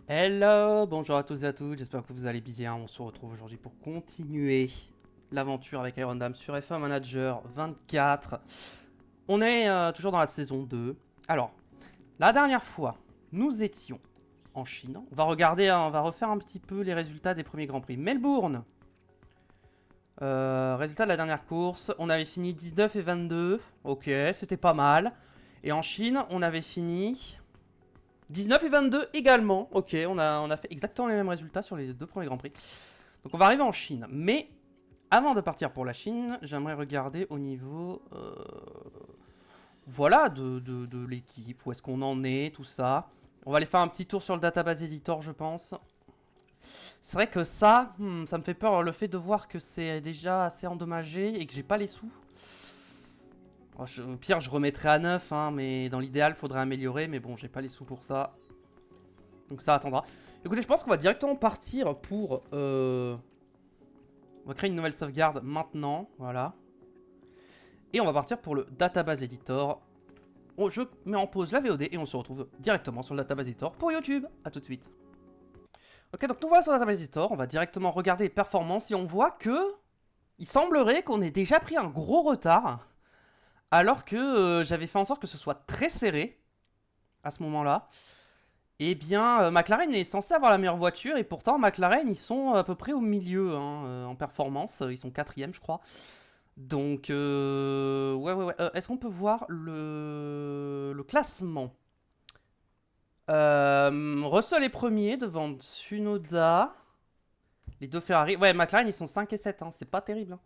Hello, bonjour à tous et à toutes, j'espère que vous allez bien. On se retrouve aujourd'hui pour continuer l'aventure avec Iron Dam sur F1 Manager 24. On est toujours dans la saison 2. Alors, la dernière fois, nous étions en Chine. On va regarder, on va refaire un petit peu les résultats des premiers Grands Prix. Melbourne, résultat de la dernière course, on avait fini 19 et 22. Ok, c'était pas mal. Et en Chine, on avait fini 19 et 22 également. Ok, on a fait exactement les mêmes résultats sur les deux premiers Grands Prix. Donc on va arriver en Chine. Mais avant de partir pour la Chine, j'aimerais regarder au niveau voilà, de l'équipe. Où est-ce qu'on en est, tout ça. On va aller faire un petit tour sur le database editor, je pense. C'est vrai que ça me fait peur le fait de voir que c'est déjà assez endommagé et que j'ai pas les sous. Au pire, je remettrai à 9, hein, mais dans l'idéal, il faudrait améliorer. Mais bon, j'ai pas les sous pour ça. Donc ça attendra. Écoutez, je pense qu'on va directement partir pour... On va créer une nouvelle sauvegarde maintenant. Voilà. Et on va partir pour le Database Editor. Je mets en pause la VOD et on se retrouve directement sur le Database Editor pour YouTube. A tout de suite. Ok, donc nous voilà sur le Database Editor. On va directement regarder les performances et on voit que... Il semblerait qu'on ait déjà pris un gros retard. Alors que j'avais fait en sorte que ce soit très serré à ce moment-là. Eh bien, McLaren est censé avoir la meilleure voiture et pourtant McLaren ils sont à peu près au milieu hein, en performance. Ils sont quatrième je crois. Donc, ouais. Est-ce qu'on peut voir le classement? Russell est premier devant Tsunoda. Les deux Ferrari. Ouais, McLaren ils sont 5 et 7. Hein, c'est pas terrible. Hein.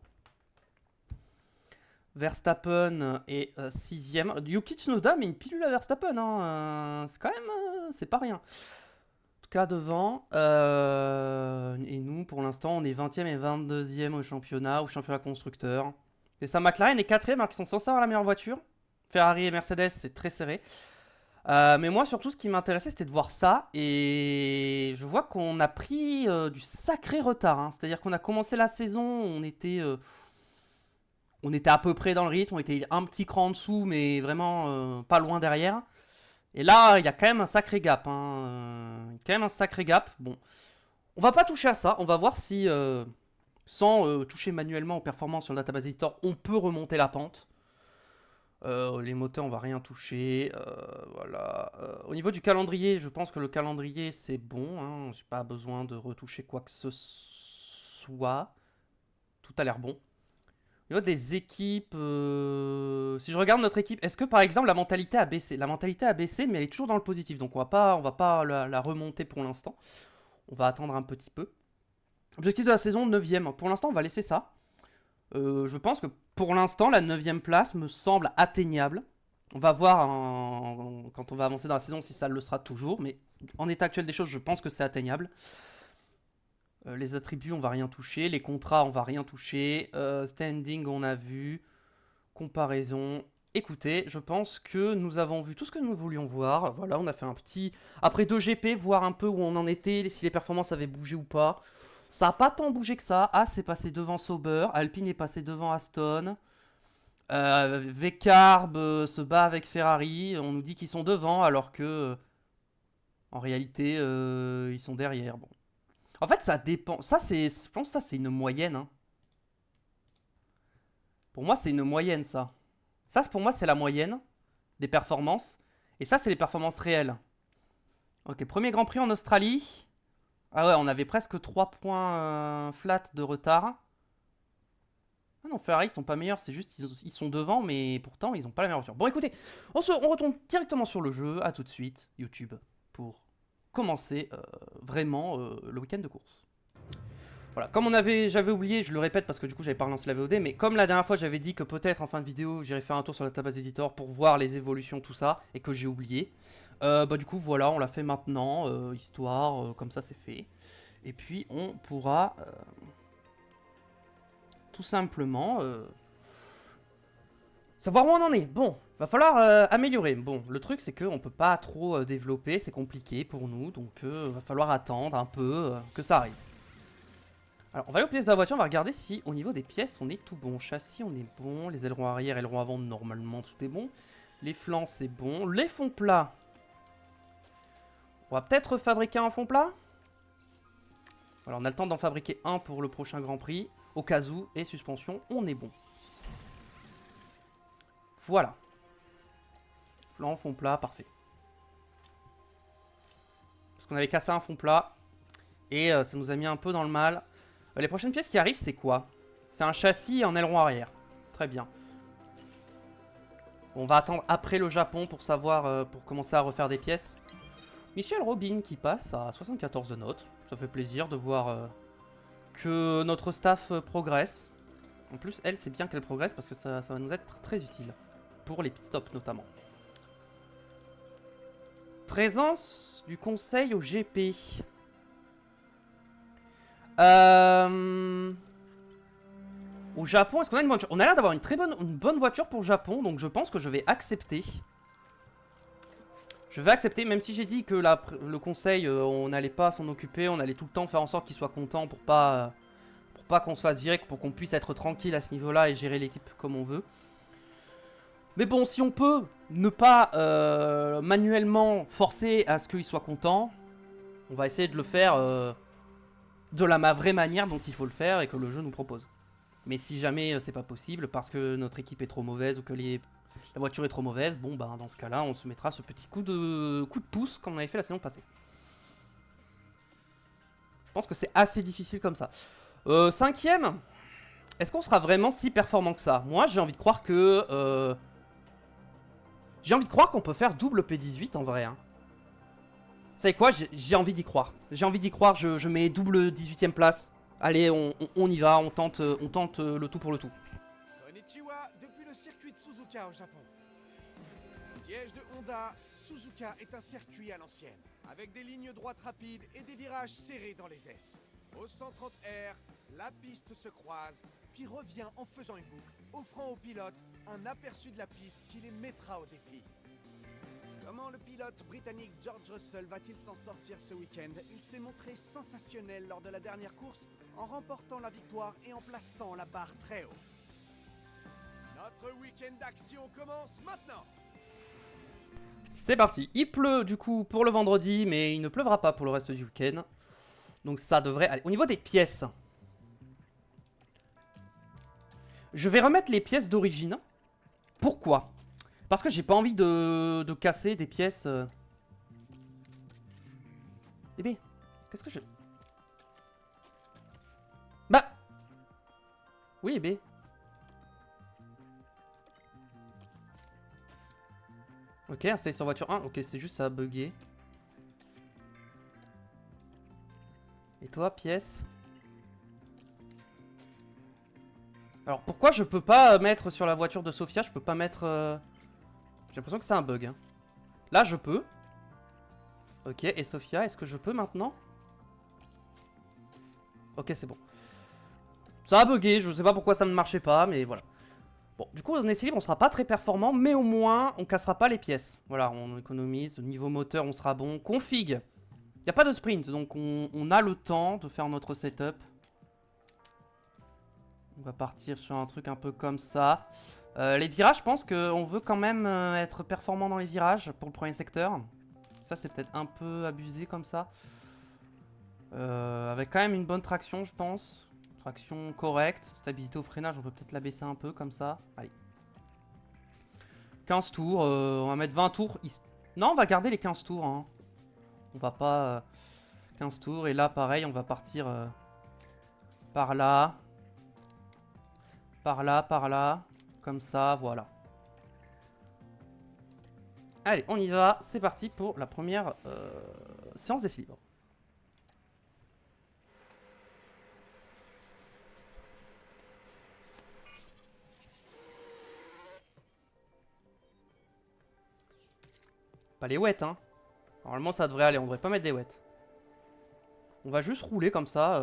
Verstappen est 6ème. Yuki Tsunoda met une pilule à Verstappen. Hein, c'est quand même. C'est pas rien. Cas devant. Et nous, pour l'instant, on est 20e et 22e au championnat constructeur. Et ça, McLaren est 4e alors qu'ils sont censés avoir la meilleure voiture. Ferrari et Mercedes, c'est très serré. Mais moi, surtout, ce qui m'intéressait, c'était de voir ça. Et je vois qu'on a pris du sacré retard. Hein. C'est-à-dire qu'on a commencé la saison, on était à peu près dans le rythme, on était un petit cran en dessous, mais vraiment pas loin derrière. Et là, il y a quand même un sacré gap. Hein. Quand même un sacré gap. Bon, on va pas toucher à ça. On va voir si, sans toucher manuellement aux performances sur le database editor, on peut remonter la pente. Les moteurs, on va rien toucher. Voilà. Au niveau du calendrier, je pense que le calendrier, c'est bon. Hein. J'ai pas besoin de retoucher quoi que ce soit. Tout a l'air bon. Au niveau des équipes, si je regarde notre équipe, est-ce que par exemple la mentalité a baissé? La mentalité a baissé, mais elle est toujours dans le positif. Donc on va pas la remonter pour l'instant. On va attendre un petit peu. Objectif de la saison, 9ème. Pour l'instant, on va laisser ça. Je pense que pour l'instant, la 9ème place me semble atteignable. On va voir quand on va avancer dans la saison si ça le sera toujours. Mais en état actuel des choses, je pense que c'est atteignable. Les attributs, on va rien toucher. Les contrats, on va rien toucher. Standing, on a vu. Comparaison. Écoutez, je pense que nous avons vu tout ce que nous voulions voir. Voilà, on a fait un petit... Après 2 GP, voir un peu où on en était, si les performances avaient bougé ou pas. Ça n'a pas tant bougé que ça. As est passé devant Sauber. Alpine est passé devant Aston. Vcarb se bat avec Ferrari. On nous dit qu'ils sont devant alors que... en réalité, ils sont derrière. Bon. En fait, ça dépend. Ça, c'est... Je pense que ça, c'est une moyenne. Hein. Pour moi, c'est une moyenne, ça. Ça, pour moi, c'est la moyenne des performances. Et ça, c'est les performances réelles. Ok, premier Grand Prix en Australie. Ah ouais, on avait presque 3 points flat de retard. Ah non, Ferrari, ils sont pas meilleurs, c'est juste ils sont devant, mais pourtant, ils ont pas la meilleure voiture. Bon, écoutez, on retourne directement sur le jeu. À tout de suite, YouTube, pour commencer vraiment le week-end de course. Voilà, comme j'avais oublié, je le répète parce que du coup j'avais pas relancé la VOD, mais comme la dernière fois j'avais dit que peut-être en fin de vidéo j'irais faire un tour sur la database editor pour voir les évolutions, tout ça, et que j'ai oublié, bah du coup voilà, on l'a fait maintenant, histoire, comme ça c'est fait. Et puis on pourra tout simplement savoir où on en est. Bon, va falloir améliorer. Bon, le truc c'est qu'on peut pas trop développer, c'est compliqué pour nous, donc va falloir attendre un peu que ça arrive. Alors, on va aller aux pièces de la voiture, on va regarder si au niveau des pièces on est tout bon. Châssis, on est bon. Les ailerons arrière, ailerons avant, normalement tout est bon. Les flancs, c'est bon. Les fonds plats, On va peut-être fabriquer un fond plat. Alors on a le temps d'en fabriquer un pour le prochain Grand Prix. Au cas où, et suspension, on est bon. Voilà. Flanc, fond plat, parfait. Parce qu'on avait cassé un fond plat. Et ça nous a mis un peu dans le mal. Les prochaines pièces qui arrivent, c'est quoi? C'est un châssis et un aileron arrière. Très bien. On va attendre après le Japon pour savoir, pour commencer à refaire des pièces. Michel Robin qui passe à 74 de notes. Ça fait plaisir de voir que notre staff progresse. En plus, elle, c'est bien qu'elle progresse parce que ça va nous être très utile. Pour les pit stops notamment. Présence du conseil au GP. Au Japon, est-ce qu'on a une bonne voiture? On a l'air d'avoir une bonne voiture pour le Japon, donc je pense que je vais accepter. Je vais accepter, même si j'ai dit que le conseil, on n'allait pas s'en occuper, on allait tout le temps faire en sorte qu'il soit content pour pas qu'on se fasse virer, pour qu'on puisse être tranquille à ce niveau-là et gérer l'équipe comme on veut. Mais bon, si on peut ne pas manuellement forcer à ce qu'il soit content, on va essayer de le faire de la vraie manière dont il faut le faire et que le jeu nous propose. Mais si jamais c'est pas possible parce que notre équipe est trop mauvaise ou que la voiture est trop mauvaise, bon bah dans ce cas-là on se mettra ce petit coup de pouce comme on avait fait la saison passée. Je pense que c'est assez difficile comme ça. 5ème, est-ce qu'on sera vraiment si performant que ça? Moi j'ai envie de croire que... j'ai envie de croire qu'on peut faire double P18 en vrai. Hein. Vous savez quoi? J'ai envie d'y croire. J'ai envie d'y croire, je mets double 18ème place. Allez, on y va, on tente le tout pour le tout. Konnichiwa, depuis le circuit de Suzuka au Japon. Siège de Honda, Suzuka est un circuit à l'ancienne, avec des lignes droites rapides et des virages serrés dans les S. Au 130R, la piste se croise, puis revient en faisant une boucle, offrant aux pilotes un aperçu de la piste qui les mettra au défi. Comment le pilote britannique George Russell va-t-il s'en sortir ce week-end? Il s'est montré sensationnel lors de la dernière course en remportant la victoire et en plaçant la barre très haut. Notre week-end d'action commence maintenant. C'est parti. Il pleut du coup pour le vendredi, mais il ne pleuvra pas pour le reste du week-end. Donc ça devrait aller. Au niveau des pièces, je vais remettre les pièces d'origine. Pourquoi? Parce que j'ai pas envie de casser des pièces. Bébé, qu'est-ce que je... Bah oui, bébé. Ok, installé sur voiture 1. Ok, c'est juste ça a bugué. Et toi, pièce? Alors, pourquoi je peux pas mettre sur la voiture de Sophia? Je peux pas mettre... J'ai l'impression que c'est un bug. Hein. Là, je peux. Ok, et Sophia, est-ce que je peux maintenant? Ok, c'est bon. Ça a bugué, je sais pas pourquoi ça ne marchait pas, mais voilà. Bon, du coup, en essai libre, on sera pas très performant, mais au moins, on cassera pas les pièces. Voilà, on économise. Au niveau moteur, on sera bon. Config. Il n'y a pas de sprint, donc on a le temps de faire notre setup. On va partir sur un truc un peu comme ça. Les virages, je pense qu'on veut quand même être performant dans les virages pour le premier secteur. Ça, c'est peut-être un peu abusé comme ça. Avec quand même une bonne traction, je pense. Traction correcte. Stabilité au freinage, on peut peut-être la baisser un peu comme ça. Allez. 15 tours. On va mettre 20 tours. Non, on va garder les 15 tours. Hein. On va pas... 15 tours. Et là, pareil, on va partir par là. Par là, par là. Comme ça, voilà. Allez, on y va. C'est parti pour la première séance d'essai libre. Pas les wets, hein. Normalement, ça devrait aller. On devrait pas mettre des wets. On va juste rouler comme ça.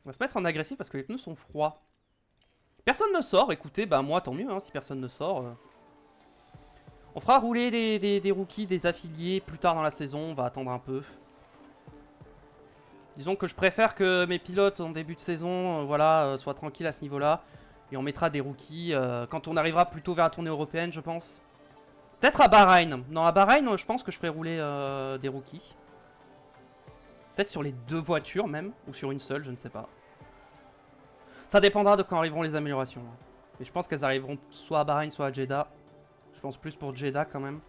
On va se mettre en agressif parce que les pneus sont froids. Personne ne sort, écoutez, bah moi tant mieux hein, si personne ne sort. On fera rouler des rookies, des affiliés plus tard dans la saison, on va attendre un peu. Disons que je préfère que mes pilotes en début de saison voilà, soient tranquilles à ce niveau-là. Et on mettra des rookies quand on arrivera plutôt vers la tournée européenne, je pense. Peut-être à Bahreïn. Non, à Bahreïn, je pense que je ferai rouler des rookies. Peut-être sur les 2 voitures même, ou sur une seule, je ne sais pas. Ça dépendra de quand arriveront les améliorations. Mais je pense qu'elles arriveront soit à Bahreïn, soit à Jeddah. Je pense plus pour Jeddah quand même.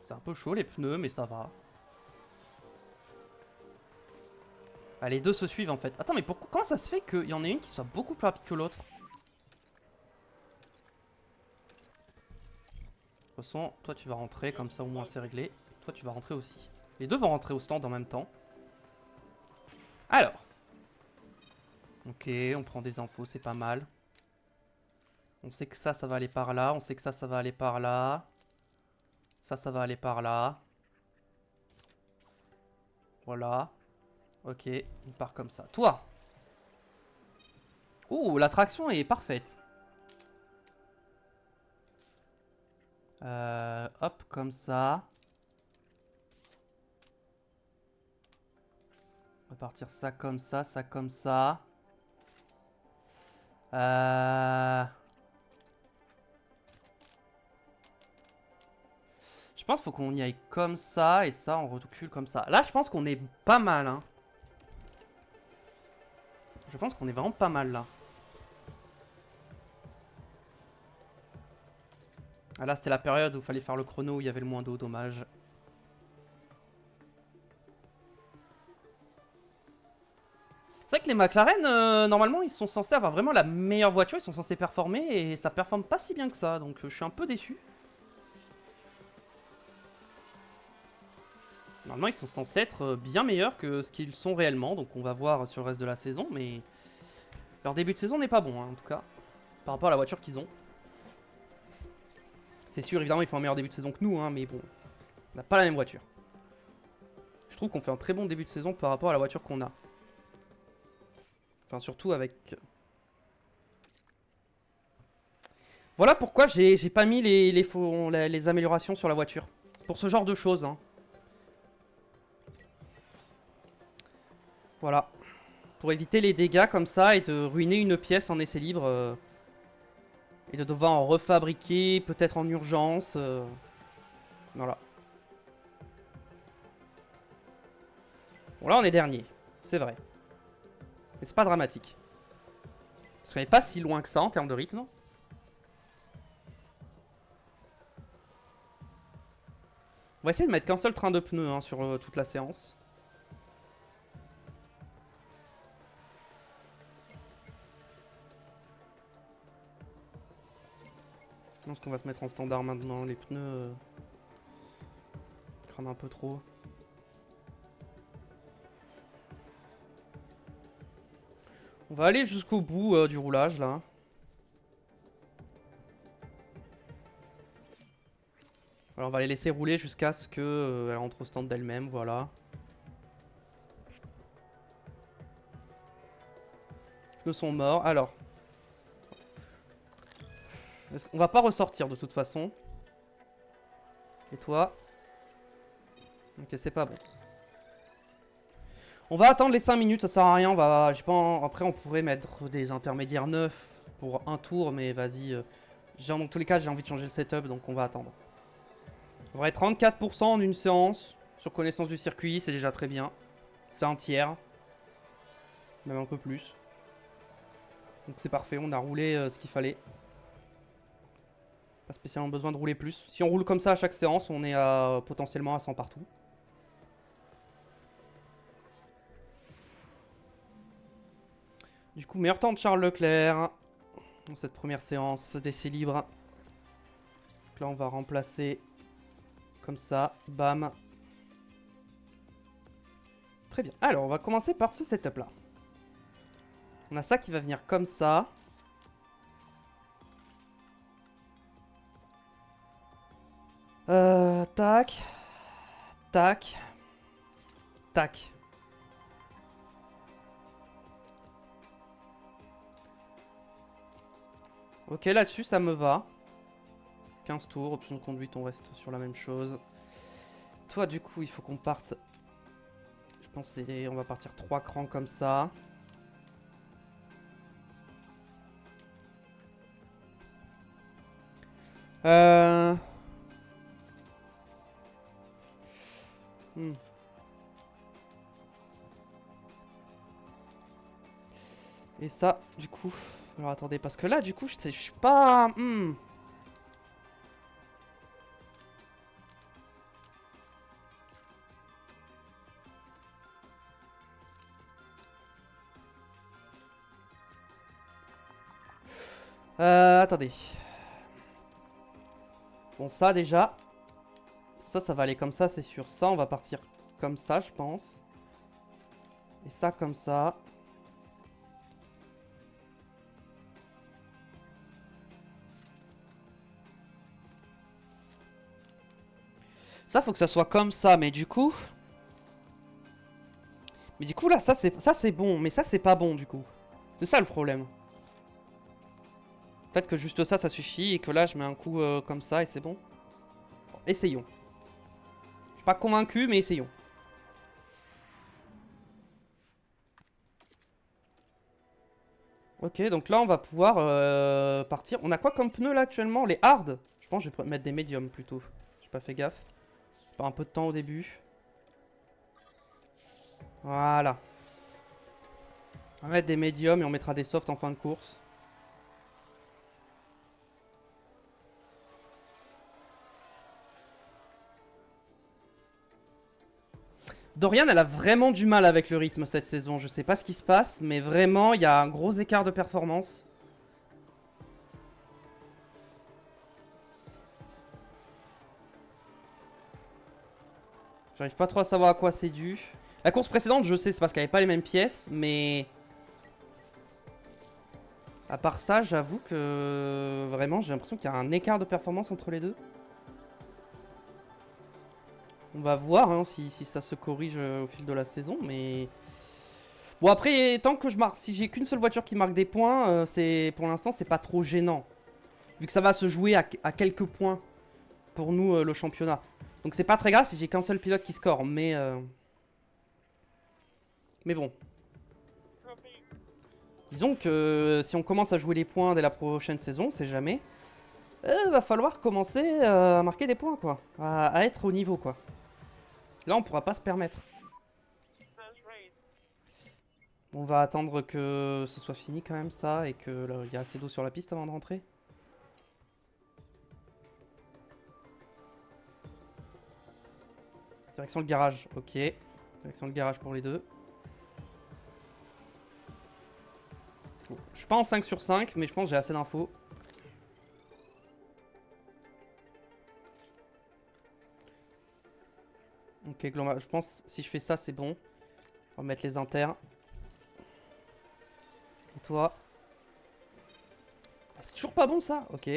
C'est un peu chaud les pneus, mais ça va. Ah, les deux se suivent en fait. Attends, mais pourquoi, comment ça se fait qu'il y en ait une qui soit beaucoup plus rapide que l'autre? De toute façon, toi tu vas rentrer, comme ça au moins c'est réglé. Toi tu vas rentrer aussi. Les deux vont rentrer au stand en même temps. Alors. Ok, on prend des infos, c'est pas mal. On sait que ça va aller par là. On sait que ça va aller par là. Ça va aller par là. Voilà. Ok, on part comme ça. Toi! Oh, la traction est parfaite. Hop, comme ça. On va partir ça comme ça, ça comme ça. Je pense qu'il faut qu'on y aille comme ça et ça, on recule comme ça. Là, je pense qu'on est pas mal. Hein. Je pense qu'on est vraiment pas mal là. Ah là, c'était la période où il fallait faire le chrono où il y avait le moins d'eau, dommage. C'est vrai que les McLaren, normalement, ils sont censés avoir vraiment la meilleure voiture, ils sont censés performer et ça performe pas si bien que ça, donc je suis un peu déçu. Normalement, ils sont censés être bien meilleurs que ce qu'ils sont réellement, donc on va voir sur le reste de la saison, mais leur début de saison n'est pas bon, hein, en tout cas, par rapport à la voiture qu'ils ont. C'est sûr, évidemment, ils font un meilleur début de saison que nous, hein, mais bon, on n'a pas la même voiture. Je trouve qu'on fait un très bon début de saison par rapport à la voiture qu'on a. Enfin, surtout avec... Voilà pourquoi j'ai pas mis les améliorations sur la voiture. Pour ce genre de choses. Hein. Voilà. Pour éviter les dégâts comme ça et de ruiner une pièce en essai libre. Et de devoir en refabriquer peut-être en urgence. Voilà. Bon là on est dernier. C'est vrai. Mais c'est pas dramatique. Parce qu'on n'est pas si loin que ça en termes de rythme. On va essayer de mettre qu'un seul train de pneus hein, sur toute la séance. Je pense qu'on va se mettre en standard maintenant. Les pneus crament un peu trop. On va aller jusqu'au bout du roulage là. Alors on va les laisser rouler jusqu'à ce qu'elle rentre au stand d'elle-même, voilà. Les pneus sont morts. Alors. On va pas ressortir de toute façon. Et toi? Ok, c'est pas bon. On va attendre les 5 minutes, ça sert à rien. Après, on pourrait mettre des intermédiaires neufs pour un tour, mais vas-y. Dans tous les cas, j'ai envie de changer le setup, donc on va attendre. On va être 34% en une séance. Sur connaissance du circuit, c'est déjà très bien. C'est un tiers. Même un peu plus. Donc c'est parfait, on a roulé ce qu'il fallait. Pas spécialement besoin de rouler plus. Si on roule comme ça à chaque séance, on est potentiellement à 100 partout. Du coup, meilleur temps de Charles Leclerc dans cette première séance d'essai libre. Donc là, on va remplacer comme ça. Bam. Très bien. Alors, on va commencer par ce setup là. On a ça qui va venir comme ça. Tac. Tac. Tac. Ok, là-dessus, ça me va. 15 tours, option de conduite, on reste sur la même chose. Toi, du coup, il faut qu'on parte... Je pense qu'on va partir 3 crans comme ça. Hmm. Et ça, du coup... Alors attendez, parce que là, du coup, je suis pas... Attendez. Bon, ça, déjà... Ça va aller comme ça, c'est sûr. Ça, on va partir comme ça, je pense. Et ça, comme ça. Ça, faut que ça soit comme ça, mais du coup... Mais du coup, là, ça, c'est bon. Mais ça, c'est pas bon, du coup. C'est ça, le problème. Peut-être que juste ça, ça suffit. Et que là, je mets un coup comme ça et c'est bon. Bon, essayons. Je suis pas convaincu, mais essayons. Ok, donc là, on va pouvoir partir. On a quoi comme pneus, là, actuellement? Les hard? Je pense que je vais mettre des médiums, plutôt. J'ai pas fait gaffe. Je perds un peu de temps au début. Voilà. On va mettre des médiums et on mettra des softs en fin de course. Dorian, elle a vraiment du mal avec le rythme cette saison. Je sais pas ce qui se passe, mais vraiment, il y a un gros écart de performance. J'arrive pas trop à savoir à quoi c'est dû. La course précédente, je sais, c'est parce qu'elle avait pas les mêmes pièces, mais... À part ça, j'avoue que... Vraiment, j'ai l'impression qu'il y a un écart de performance entre les deux. On va voir hein, si ça se corrige au fil de la saison, mais... Bon après, tant que je marque... Si j'ai qu'une seule voiture qui marque des points, pour l'instant, c'est pas trop gênant. Vu que ça va se jouer à quelques points pour nous, le championnat. Donc c'est pas très grave si j'ai qu'un seul pilote qui score, mais... Mais bon. Disons que si on commence à jouer les points dès la prochaine saison, c'est jamais... va falloir commencer à marquer des points, quoi. À être au niveau, quoi. Là, on pourra pas se permettre. On va attendre que ce soit fini quand même, ça, et que il y a assez d'eau sur la piste avant de rentrer. Direction le garage, ok. Direction le garage pour les deux. Bon, je suis pas en 5 sur 5, mais je pense que j'ai assez d'infos. Ok, je pense que si je fais ça, c'est bon. On va mettre les inters. Et toi? Ah, c'est toujours pas bon, ça? Ok.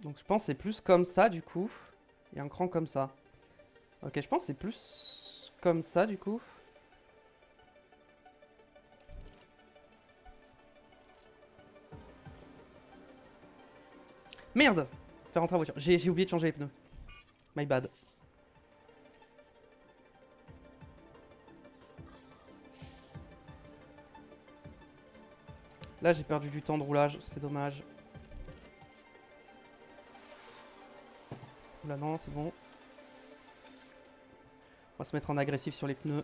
Donc je pense que c'est plus comme ça, du coup. Et un cran comme ça. Ok, je pense que c'est plus comme ça, du coup. Merde! Faire rentrer la voiture. J'ai oublié de changer les pneus. My bad. Là, j'ai perdu du temps de roulage. C'est dommage. Là, non, c'est bon. On va se mettre en agressif sur les pneus.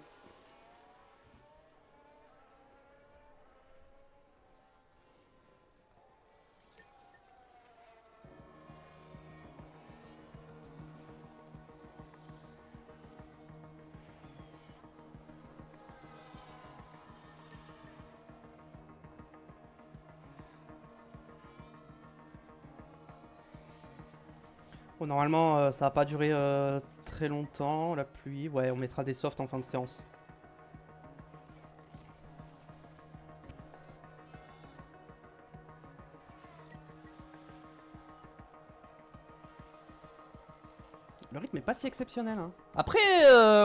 Bon, normalement, ça va pas durer très longtemps, la pluie. Ouais, on mettra des softs en fin de séance. Le rythme est pas si exceptionnel. Hein. Après,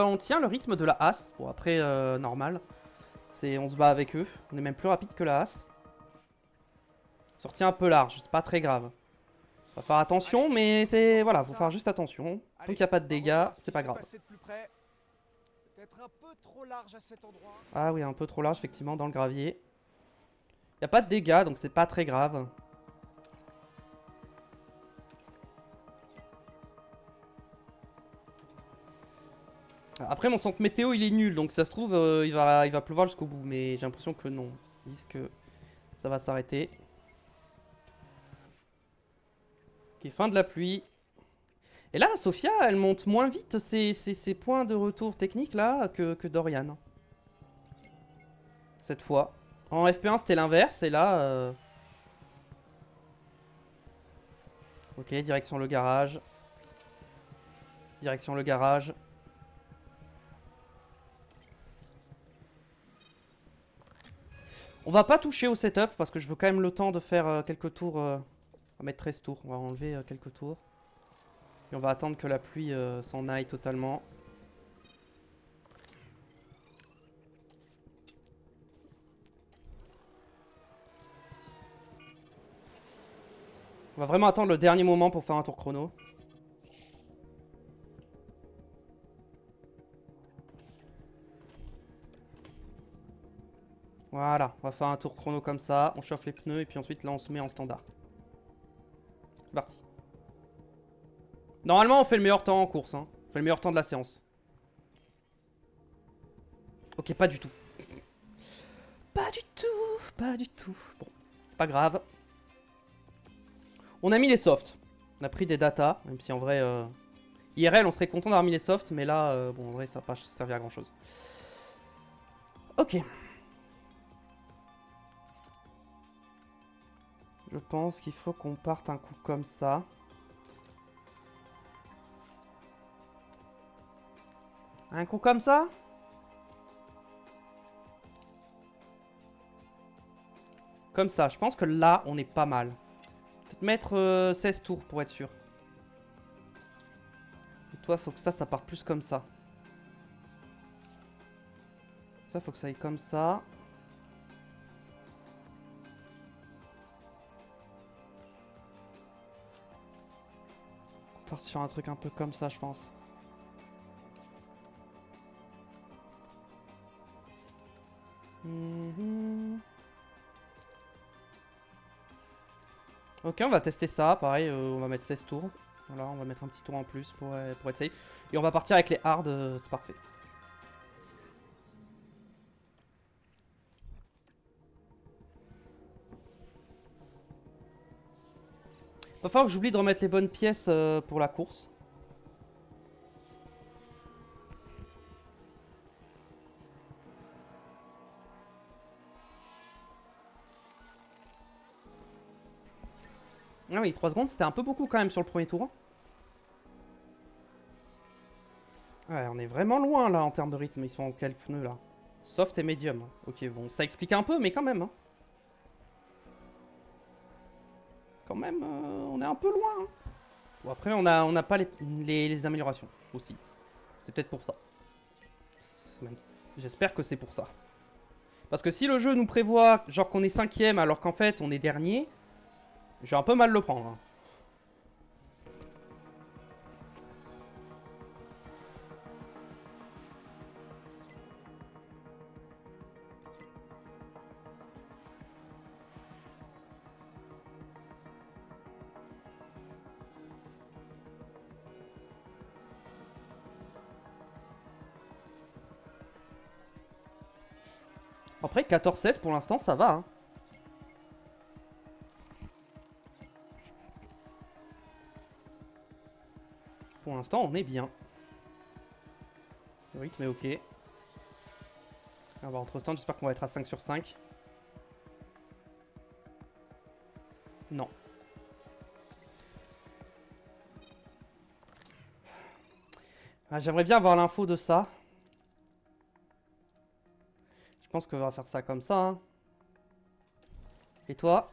on tient le rythme de la As. Bon, après, normal. On se bat avec eux. On est même plus rapide que la As. Sortie un peu large, c'est pas très grave. Faut faire attention, mais c'est... Voilà, faut faire juste attention. Tant qu'il n'y a pas de dégâts, c'est pas grave. Peut-être un peu trop large à cet endroit. Ah oui, un peu trop large, effectivement, dans le gravier. Il n'y a pas de dégâts, donc c'est pas très grave. Après, mon centre météo, il est nul, donc ça se trouve, il va pleuvoir jusqu'au bout. Mais j'ai l'impression que non. Ils disent que ça va s'arrêter. Ok, fin de la pluie. Et là, Sophia, elle monte moins vite ses points de retour technique là que Dorian. Cette fois. En FP1, c'était l'inverse, et là... Ok, direction le garage. Direction le garage. On va pas toucher au setup, parce que je veux quand même le temps de faire quelques tours... On va mettre 13 tours, on va enlever quelques tours. Et on va attendre que la pluie s'en aille totalement. On va vraiment attendre le dernier moment pour faire un tour chrono. Voilà, on va faire un tour chrono comme ça. On chauffe les pneus et puis ensuite là on se met en standard. C'est parti. Normalement on fait le meilleur temps en course. Hein. On fait le meilleur temps de la séance. Ok, pas du tout. Pas du tout, pas du tout. Bon, c'est pas grave. On a mis les softs. On a pris des datas, même si en vrai... IRL, on serait content d'avoir mis les softs, mais là, bon, en vrai, ça va pas servir à grand chose. Ok. Je pense qu'il faut qu'on parte un coup comme ça. Un coup comme ça? Comme ça, je pense que là, on est pas mal. Peut-être mettre 16 tours pour être sûr. Et toi, faut que ça parte plus comme ça. Ça, faut que ça aille comme ça. On va partir sur un truc un peu comme ça, je pense. Ok, on va tester ça. Pareil, on va mettre 16 tours. Voilà, on va mettre un petit tour en plus pour être safe. Et on va partir avec les hards, c'est parfait. Va falloir que j'oublie de remettre les bonnes pièces pour la course. Ah oui, 3 secondes, c'était un peu beaucoup quand même sur le premier tour. Ouais, on est vraiment loin là en termes de rythme. Ils sont en quel pneu là? Soft et medium. Ok, bon, ça explique un peu, mais quand même. Hein. Quand même, on est un peu loin. Hein. Bon, après, on n'a pas les améliorations aussi. C'est peut-être pour ça. J'espère que c'est pour ça. Parce que si le jeu nous prévoit genre qu'on est 5ème alors qu'en fait on est dernier, je vais un peu mal le prendre. Hein. Après 14-16 pour l'instant ça va. Hein. Pour l'instant on est bien. Le rythme est ok. On va entre ce temps, j'espère qu'on va être à 5 sur 5. Non. Ah, j'aimerais bien avoir l'info de ça. Je pense qu'on va faire ça comme ça. Hein. Et toi?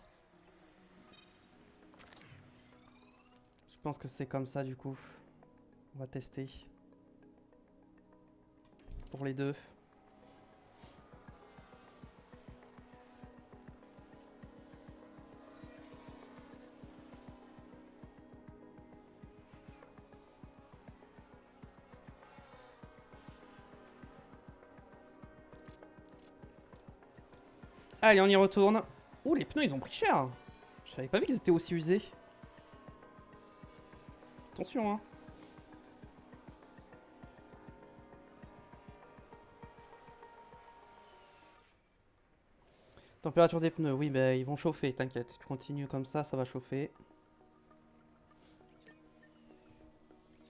Je pense que c'est comme ça du coup. On va tester. Pour les deux. Allez, on y retourne. Oh, les pneus, ils ont pris cher. Je savais pas vu qu'ils étaient aussi usés. Attention, hein. Température des pneus, oui, bah ils vont chauffer, t'inquiète. Si tu continues comme ça va chauffer.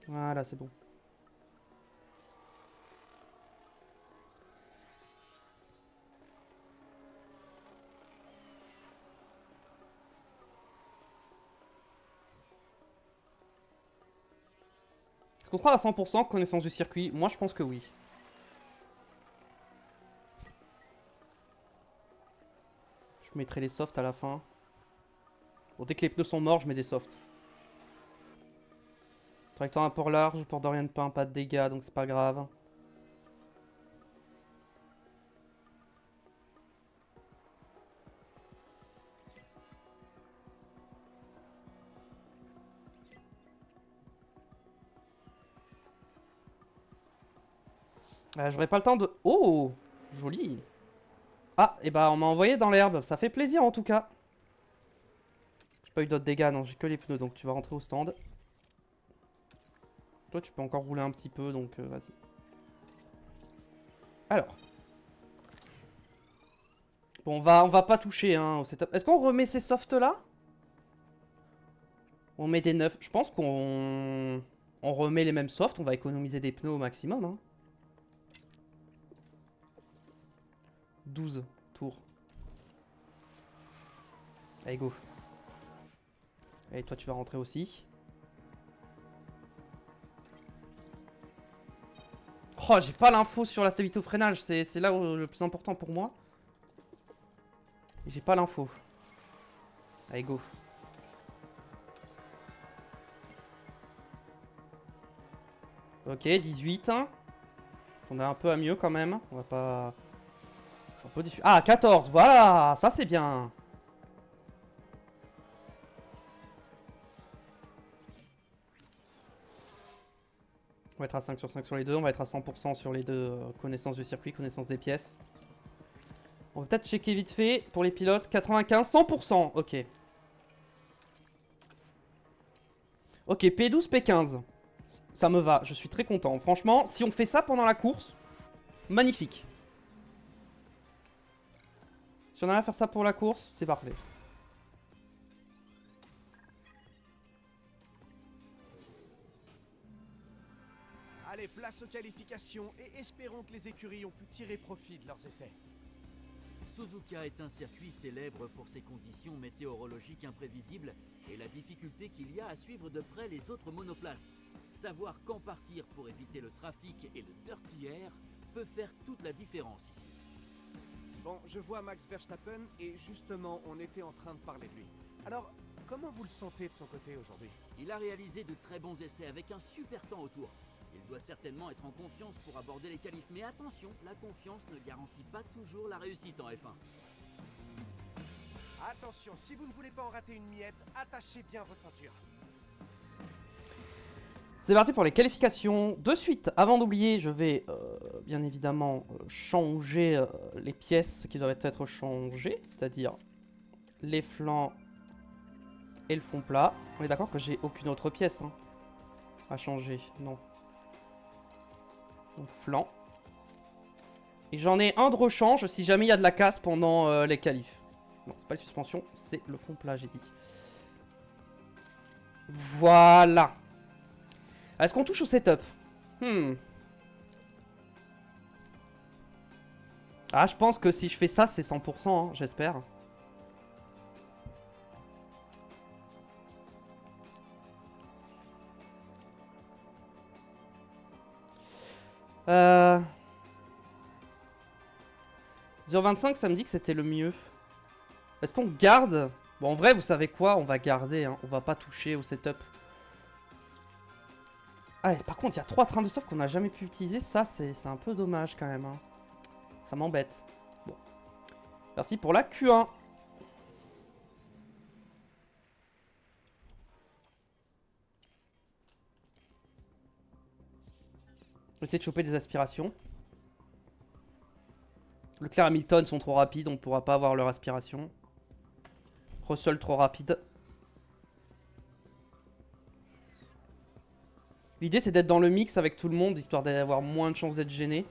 Voilà, c'est bon. Est-ce qu'on sera à 100% connaissance du circuit? Moi, je pense que oui. Je mettrai les softs à la fin. Bon, dès que les pneus sont morts, je mets des softs. Trajectoire un port large, port d'Orient Pain, pas de dégâts, donc c'est pas grave. J'aurais pas le temps de... Oh, joli. Ah, et bah on m'a envoyé dans l'herbe, ça fait plaisir en tout cas. J'ai pas eu d'autres dégâts, non, j'ai que les pneus, donc tu vas rentrer au stand. Toi, tu peux encore rouler un petit peu, donc vas-y. Alors. Bon, on va pas toucher hein, au setup. Est-ce qu'on remet ces softs là? On met des neufs. Je pense qu'on remet les mêmes softs, on va économiser des pneus au maximum. Hein. 12 tours. Allez, go. Allez, toi, tu vas rentrer aussi. Oh, j'ai pas l'info sur la stabilité au freinage. C'est là où le plus important pour moi. J'ai pas l'info. Allez, go. Ok, 18. On a un peu à mieux quand même. On va pas... Je suis un peu déçu. Ah, 14. Voilà, ça c'est bien. On va être à 5 sur 5 sur les deux. On va être à 100% sur les deux. Connaissance du circuit, connaissance des pièces. On va peut-être checker vite fait pour les pilotes. 95, 100%. Ok. Ok, P12, P15. Ça me va, je suis très content. Franchement, si on fait ça pendant la course, magnifique. Si on arrive à faire ça pour la course, c'est parfait. Allez, place aux qualifications et espérons que les écuries ont pu tirer profit de leurs essais. Suzuka est un circuit célèbre pour ses conditions météorologiques imprévisibles et la difficulté qu'il y a à suivre de près les autres monoplaces. Savoir quand partir pour éviter le trafic et le dirty air peut faire toute la différence ici. Bon, je vois Max Verstappen et justement, on était en train de parler de lui. Alors, comment vous le sentez de son côté aujourd'hui? Il a réalisé de très bons essais avec un super temps autour. Il doit certainement être en confiance pour aborder les qualifs, mais attention, la confiance ne garantit pas toujours la réussite en F1. Attention, si vous ne voulez pas en rater une miette, attachez bien vos ceintures. C'est parti pour les qualifications. De suite, avant d'oublier, je vais bien évidemment changer les pièces qui doivent être changées, c'est-à-dire les flancs et le fond plat. On est d'accord que j'ai aucune autre pièce hein, à changer, non. Donc flanc. Et j'en ai un de rechange si jamais il y a de la casse pendant les qualifs. Non, c'est pas les suspensions, c'est le fond plat, j'ai dit. Voilà. Est-ce qu'on touche au setup? Ah, je pense que si je fais ça, c'est 100%, hein, j'espère. Euh... 0,25, ça me dit que c'était le mieux. Est-ce qu'on garde? Bon, en vrai, vous savez quoi? On va garder, hein. On va pas toucher au setup. Ah, par contre, il y a 3 trains de soft qu'on n'a jamais pu utiliser. Ça, c'est un peu dommage quand même. Hein. Ça m'embête. Bon. Parti pour la Q1. Essayer de choper des aspirations. Leclerc et Hamilton sont trop rapides, on ne pourra pas avoir leur aspiration. Russell trop rapide. L'idée c'est d'être dans le mix avec tout le monde, histoire d'avoir moins de chances d'être gêné.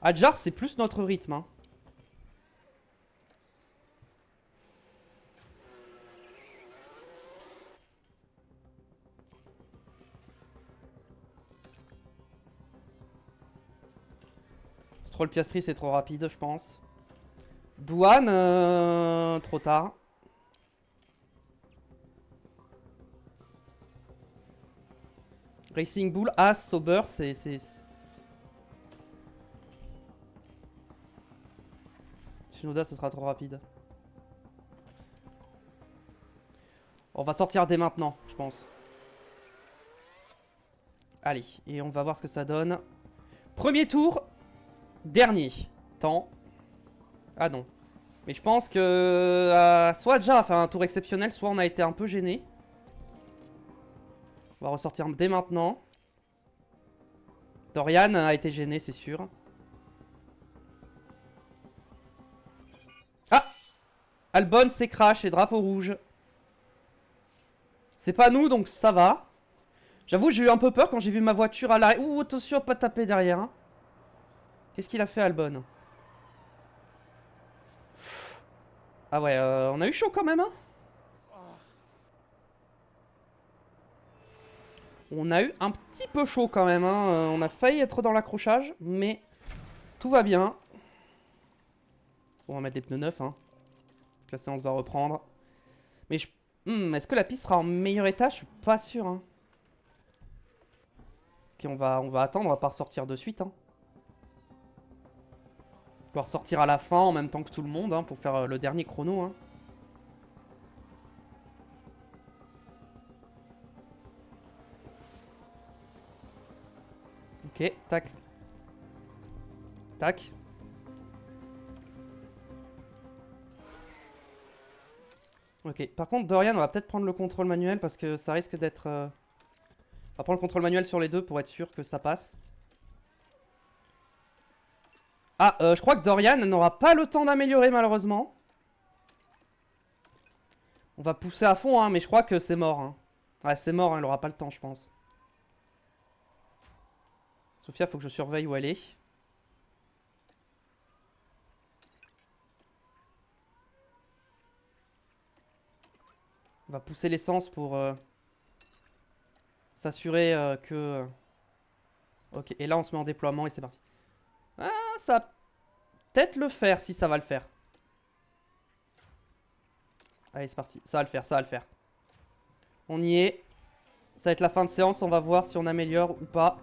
Adjar c'est plus notre rythme. Hein. Stroll Piastri c'est trop rapide je pense. Douane, trop tard. Racing Bull, As, Sauber, c'est... Tsunoda, ce sera trop rapide. On va sortir dès maintenant, je pense. Allez, et on va voir ce que ça donne. Premier tour, dernier. Temps. Ah non. Mais je pense que... soit déjà a fait un tour exceptionnel, soit on a été un peu gêné. On va ressortir dès maintenant. Dorian a été gêné, c'est sûr. Ah! Albon, c'est crash et drapeau rouge. C'est pas nous, donc ça va. J'avoue, j'ai eu un peu peur quand j'ai vu ma voiture à l'arrêt. Ouh, attention, pas taper derrière. Hein. Qu'est-ce qu'il a fait, Albon? Ah ouais, on a eu chaud quand même, hein. On a eu un petit peu chaud quand même, hein. On a failli être dans l'accrochage, mais tout va bien. On va mettre des pneus neufs, hein. La séance va reprendre. Mais est-ce que la piste sera en meilleur état? Je suis pas sûr, hein. Ok, on va attendre, on va pas ressortir de suite, hein. On va ressortir à la fin en même temps que tout le monde, hein, pour faire le dernier chrono, hein. Ok, tac. Tac. Ok, par contre Dorian on va peut-être prendre le contrôle manuel parce que ça risque d'être... On va prendre le contrôle manuel sur les deux pour être sûr que ça passe. Ah, je crois que Dorian n'aura pas le temps d'améliorer malheureusement. On va pousser à fond, hein, mais je crois que c'est mort. Hein. Ouais, c'est mort, hein, il aura pas le temps je pense. Sophia, faut que je surveille où elle est. On va pousser l'essence pour s'assurer que... Ok, et là on se met en déploiement et c'est parti. Ah, ça va peut-être le faire si ça va le faire. Allez, c'est parti. Ça va le faire, ça va le faire. On y est. Ça va être la fin de séance, on va voir si on améliore ou pas.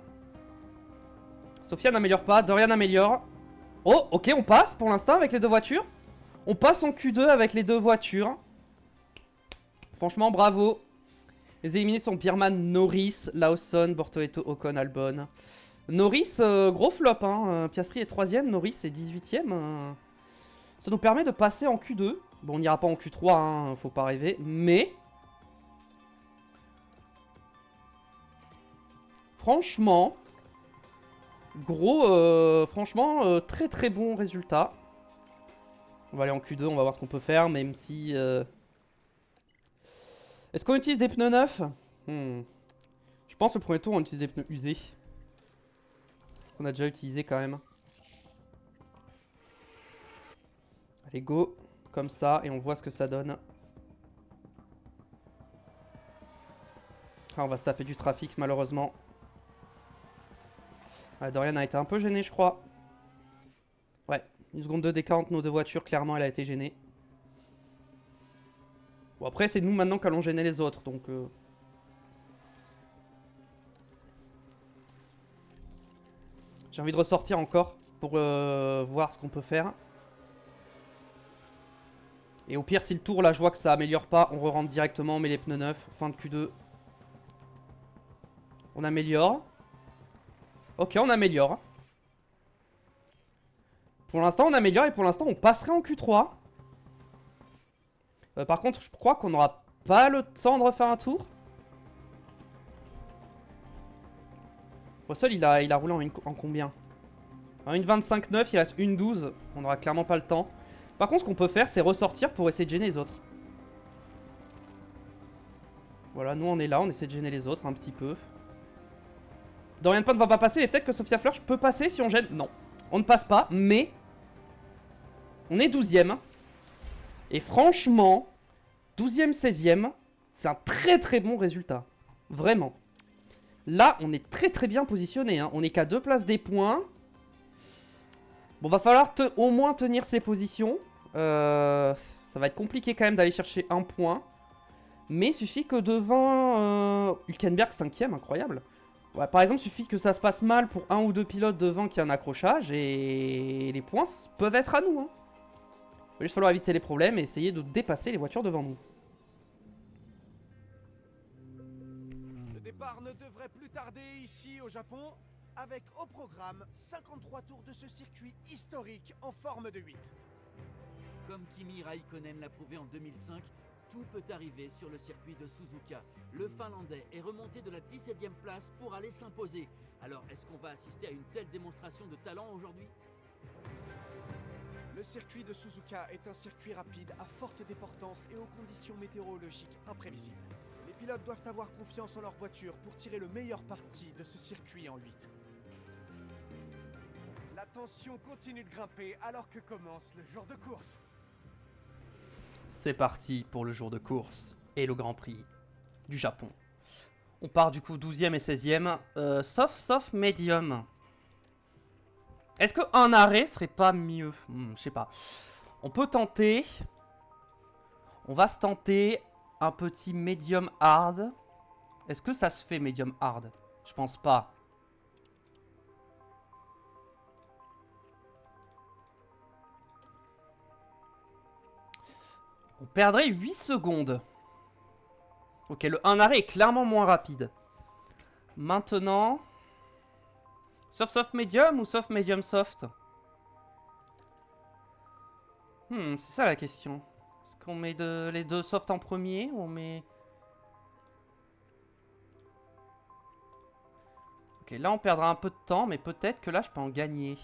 Sophia n'améliore pas, Dorian améliore. Oh, ok, on passe pour l'instant avec les deux voitures. On passe en Q2 avec les deux voitures. Franchement, bravo. Les éliminés sont Bierman, Norris, Lawson, Bortoleto, Ocon, Albon. Norris, gros flop. Hein. Piastri est 3ème, Norris est 18ème. Ça nous permet de passer en Q2. Bon, on n'ira pas en Q3, hein, faut pas rêver. Mais... franchement... gros, franchement, très très bon résultat. On va aller en Q2, on va voir ce qu'on peut faire, même si... Est-ce qu'on utilise des pneus neufs? Je pense que le premier tour, on utilise des pneus usés. Qu'on a déjà utilisé quand même. Allez, go. Comme ça, et on voit ce que ça donne. Ah, on va se taper du trafic, malheureusement. Ah, Dorian a été un peu gêné, je crois. Ouais, une seconde 2 d'écart entre nos deux voitures, clairement, elle a été gênée. Bon, après, c'est nous maintenant qu'allons gêner les autres, donc... J'ai envie de ressortir encore pour voir ce qu'on peut faire. Et au pire, si le tour, là, je vois que ça améliore pas, on re-rentre directement, on met les pneus neufs, fin de Q2. On améliore. Ok, on améliore. Pour l'instant, on améliore et pour l'instant, on passerait en Q3. Par contre, je crois qu'on n'aura pas le temps de refaire un tour. Russell, il a roulé en combien? Hein, une 25-9, il reste une 12. On n'aura clairement pas le temps. Par contre, ce qu'on peut faire, c'est ressortir pour essayer de gêner les autres. Voilà, nous on est là, on essaie de gêner les autres un petit peu. Dorian Point ne va pas passer, mais peut-être que Sophia Fleur, je peux passer si on gêne. Non, on ne passe pas, mais on est 12ème. Et franchement, 12ème, 16ème, c'est un très très bon résultat. Vraiment. Là, on est très très bien positionné. Hein. On est qu'à 2 places des points. Bon, va falloir au moins tenir ces positions. Ça va être compliqué quand même d'aller chercher un point. Mais il suffit que devant Hülkenberg 5ème, incroyable. Ouais, par exemple, il suffit que ça se passe mal pour un ou deux pilotes devant qui a un accrochage. Et les points peuvent être à nous. Hein. Il va juste falloir éviter les problèmes et essayer de dépasser les voitures devant nous. Le départ ne devrait plus tarder ici au Japon, avec au programme 53 tours de ce circuit historique en forme de 8. Comme Kimi Raikkonen l'a prouvé en 2005, tout peut arriver sur le circuit de Suzuka. Le Finlandais est remonté de la 17e place pour aller s'imposer. Alors, est-ce qu'on va assister à une telle démonstration de talent aujourd'hui? Le circuit de Suzuka est un circuit rapide à forte déportance et aux conditions météorologiques imprévisibles. Les pilotes doivent avoir confiance en leur voiture pour tirer le meilleur parti de ce circuit en 8. La tension continue de grimper alors que commence le jour de course. C'est parti pour le jour de course et le Grand Prix du Japon. On part du coup 12ème et 16ème. Soft, medium. Est-ce qu'un arrêt serait pas mieux? Je sais pas. On peut tenter. On va se tenter un petit medium hard. Est-ce que ça se fait medium hard? Je pense pas. On perdrait 8 secondes. Ok, le 1 arrêt est clairement moins rapide. Maintenant... Soft medium ou soft medium soft? C'est ça la question. Est-ce qu'on met les deux soft en premier ou on met... Ok, là on perdra un peu de temps, mais peut-être que là je peux en gagner.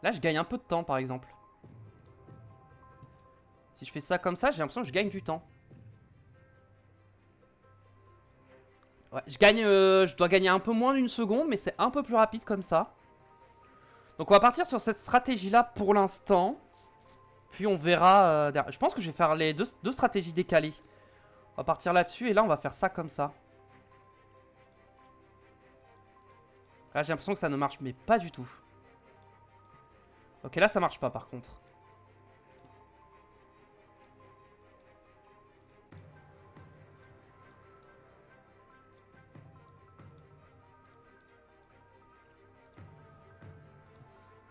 Là je gagne un peu de temps par exemple. Si je fais ça comme ça, j'ai l'impression que je gagne du temps. Ouais, je dois gagner un peu moins d'une seconde, mais c'est un peu plus rapide comme ça. Donc on va partir sur cette stratégie-là pour l'instant. Puis on verra... je pense que je vais faire les deux stratégies décalées. On va partir là-dessus et là on va faire ça comme ça. Là j'ai l'impression que ça ne marche, mais pas du tout. Ok, là ça marche pas par contre.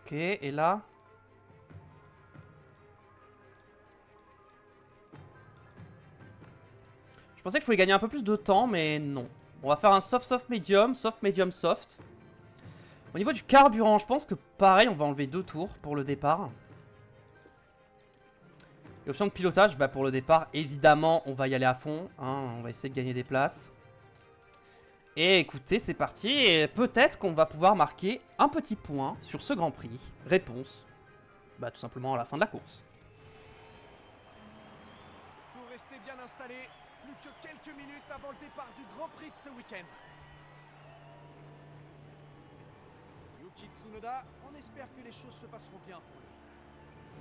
Ok, et là... Je pensais que je pouvais gagner un peu plus de temps, mais non. On va faire un soft medium, soft. Au niveau du carburant, je pense que pareil, on va enlever 2 tours pour le départ. Et option de pilotage, bah pour le départ, évidemment, on va y aller à fond. Hein, on va essayer de gagner des places. Et écoutez, c'est parti. Et peut-être qu'on va pouvoir marquer un petit point sur ce Grand Prix. Réponse, bah tout simplement à la fin de la course. Surtout restez bien installés. Plus que quelques minutes avant le départ du Grand Prix de ce week-end. Yuki Tsunoda, on espère que les choses se passeront bien pour lui.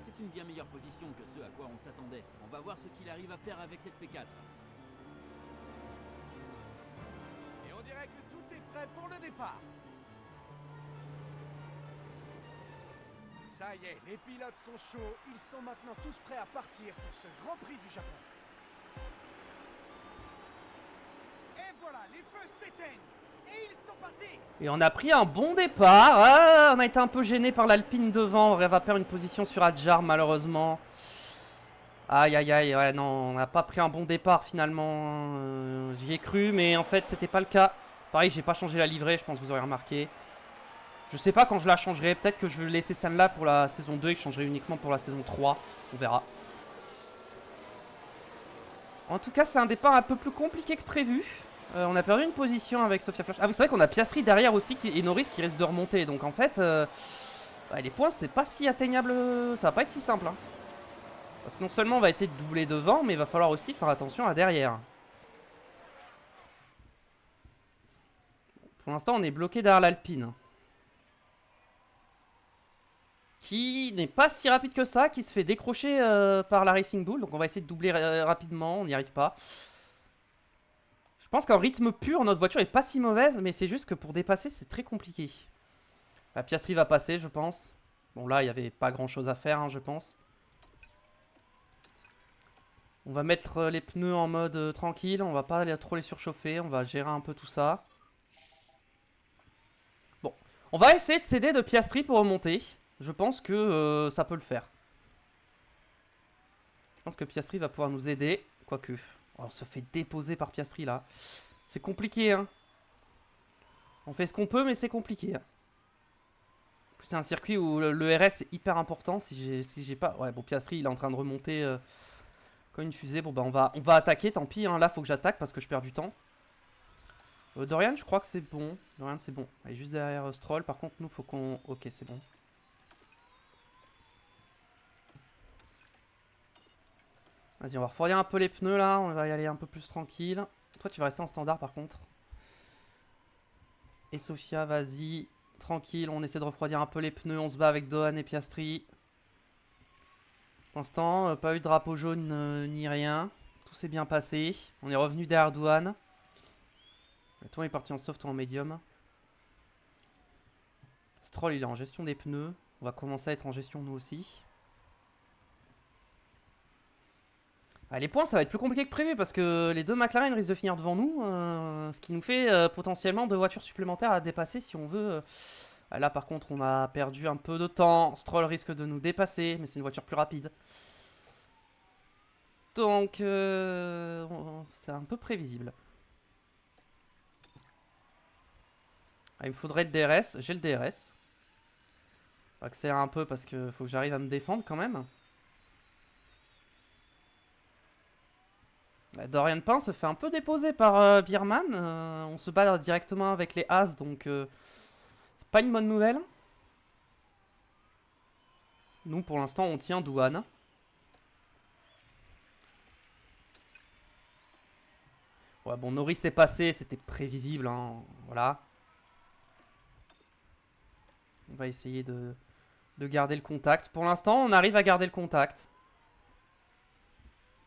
C'est une bien meilleure position que ce à quoi on s'attendait. On va voir ce qu'il arrive à faire avec cette P4. Et on dirait que tout est prêt pour le départ. Ça y est, les pilotes sont chauds. Ils sont maintenant tous prêts à partir pour ce Grand Prix du Japon. Et voilà, les feux s'éteignent. Et ils sont partis. Et on a pris un bon départ. Ah, on a été un peu gêné par l'Alpine devant. On va perdre une position sur Adjar malheureusement. Aïe aïe aïe, ouais non, on n'a pas pris un bon départ finalement. J'y ai cru, mais en fait c'était pas le cas. Pareil, j'ai pas changé la livrée, je pense que vous aurez remarqué. Je sais pas quand je la changerai. Peut-être que je vais laisser celle-là pour la saison 2 et que je changerai uniquement pour la saison 3. On verra. En tout cas, c'est un départ un peu plus compliqué que prévu. On a perdu une position avec Sofia Flash. Ah oui, c'est vrai qu'on a Piastri derrière aussi et Norris qui risque de remonter. Donc en fait, les points, c'est pas si atteignable. Ça va pas être si simple. Hein. Parce que non seulement on va essayer de doubler devant, mais il va falloir aussi faire attention à derrière. Pour l'instant, on est bloqué derrière l'Alpine. Qui n'est pas si rapide que ça, qui se fait décrocher par la Racing Bull. Donc on va essayer de doubler rapidement, on n'y arrive pas. Je pense qu'en rythme pur, notre voiture est pas si mauvaise, mais c'est juste que pour dépasser, c'est très compliqué. La Piastri va passer, je pense. Bon, là, il n'y avait pas grand-chose à faire, hein, je pense. On va mettre les pneus en mode tranquille, on va pas trop les surchauffer, on va gérer un peu tout ça. Bon, on va essayer de s'aider de Piastri pour remonter. Je pense que ça peut le faire. Je pense que Piastri va pouvoir nous aider, quoique... Oh, on se fait déposer par Piastri là. C'est compliqué, hein. On fait ce qu'on peut, mais c'est compliqué. Hein. C'est un circuit où le RS est hyper important. Si j'ai pas... Ouais, bon, Piastri, il est en train de remonter comme une fusée. Bon, bah, on va attaquer, tant pis. Hein. Là, faut que j'attaque parce que je perds du temps. Dorian, je crois que c'est bon. Dorian, c'est bon. Elle est juste derrière Stroll. Par contre, nous, faut qu'on... Ok, c'est bon. Vas-y, on va refroidir un peu les pneus là, on va y aller un peu plus tranquille. Toi, tu vas rester en standard par contre. Et Sofia, vas-y, tranquille, on essaie de refroidir un peu les pneus, on se bat avec Dohan et Piastri. Pour l'instant, pas eu de drapeau jaune ni rien. Tout s'est bien passé. On est revenu derrière Dohan. Le tour est parti en soft ou en médium. Stroll, il est en gestion des pneus. On va commencer à être en gestion nous aussi. Ah, les points, ça va être plus compliqué que prévu parce que les deux McLaren risquent de finir devant nous. Ce qui nous fait potentiellement 2 voitures supplémentaires à dépasser si on veut. Là, par contre, on a perdu un peu de temps. Stroll risque de nous dépasser, mais c'est une voiture plus rapide. Donc, c'est un peu prévisible. Ah, il me faudrait le DRS. J'ai le DRS. On va accélérer un peu parce qu'il faut que j'arrive à me défendre quand même. Dorian Pain se fait un peu déposer par Bierman. On se bat directement avec les As, donc c'est pas une bonne nouvelle. Nous, pour l'instant, on tient Douane. Ouais, bon, Norris est passé, c'était prévisible, hein, voilà. On va essayer de garder le contact. Pour l'instant, on arrive à garder le contact.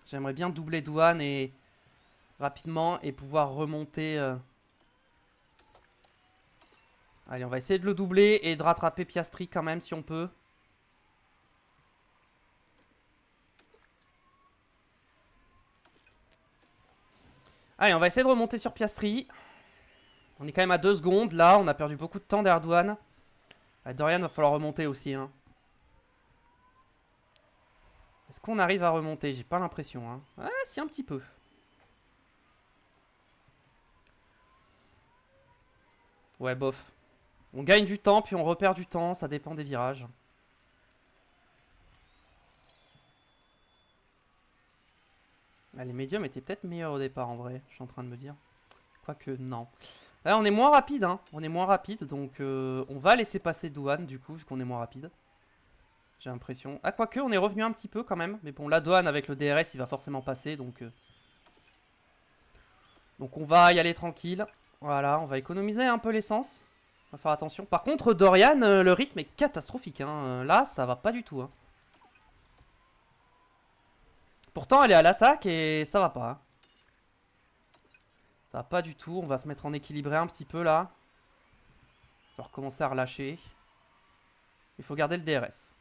J'aimerais bien doubler Douane et rapidement et pouvoir remonter. Allez, on va essayer de le doubler et de rattraper Piastri quand même si on peut. Allez, on va essayer de remonter sur Piastri. On est quand même à 2 secondes. Là, on a perdu beaucoup de temps derrière Douane. Dorian, va falloir remonter aussi. Hein. Est-ce qu'on arrive à remonter? J'ai pas l'impression. Hein. Ouais, si, un petit peu. Ouais, bof. On gagne du temps, puis on repère du temps. Ça dépend des virages. Ah, les médiums étaient peut-être meilleurs au départ, en vrai. Je suis en train de me dire. Quoique, non. Là, on est moins rapide, hein. On est moins rapide, donc on va laisser passer Douane, du coup, vu qu'on est moins rapide. J'ai l'impression. Ah, quoique, on est revenu un petit peu quand même. Mais bon, là, Douane, avec le DRS, il va forcément passer, donc... Donc on va y aller tranquille. Voilà, on va économiser un peu l'essence. On va faire attention. Par contre, Dorian, le rythme est catastrophique. Hein. Là, ça va pas du tout. Hein. Pourtant, elle est à l'attaque et ça va pas. Hein. Ça va pas du tout. On va se mettre en équilibré un petit peu là. On va recommencer à relâcher. Il faut garder le DRS.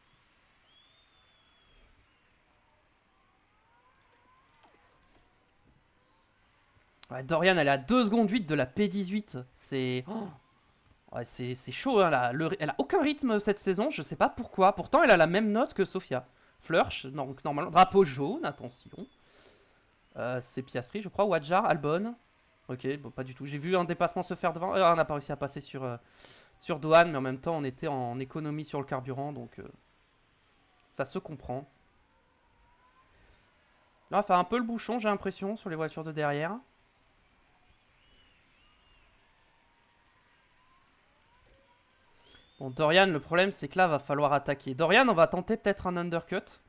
Ouais, Dorian, elle est à 2 secondes 8 de la P18. C'est... Oh, ouais, c'est chaud. Hein, là. Elle a aucun rythme cette saison. Je sais pas pourquoi. Pourtant, elle a la même note que Sofia. Flörsch, donc normalement. Drapeau jaune, attention. C'est Piastri, je crois. Wadjar, Albon. Ok, bon, pas du tout. J'ai vu un dépassement se faire devant. On n'a pas réussi à passer sur Douane, mais en même temps, on était en économie sur le carburant, donc ça se comprend. Là, on va faire un peu le bouchon, j'ai l'impression, sur les voitures de derrière. Bon, Dorian, le problème, c'est que là, va falloir attaquer. Dorian, on va tenter peut-être un undercut.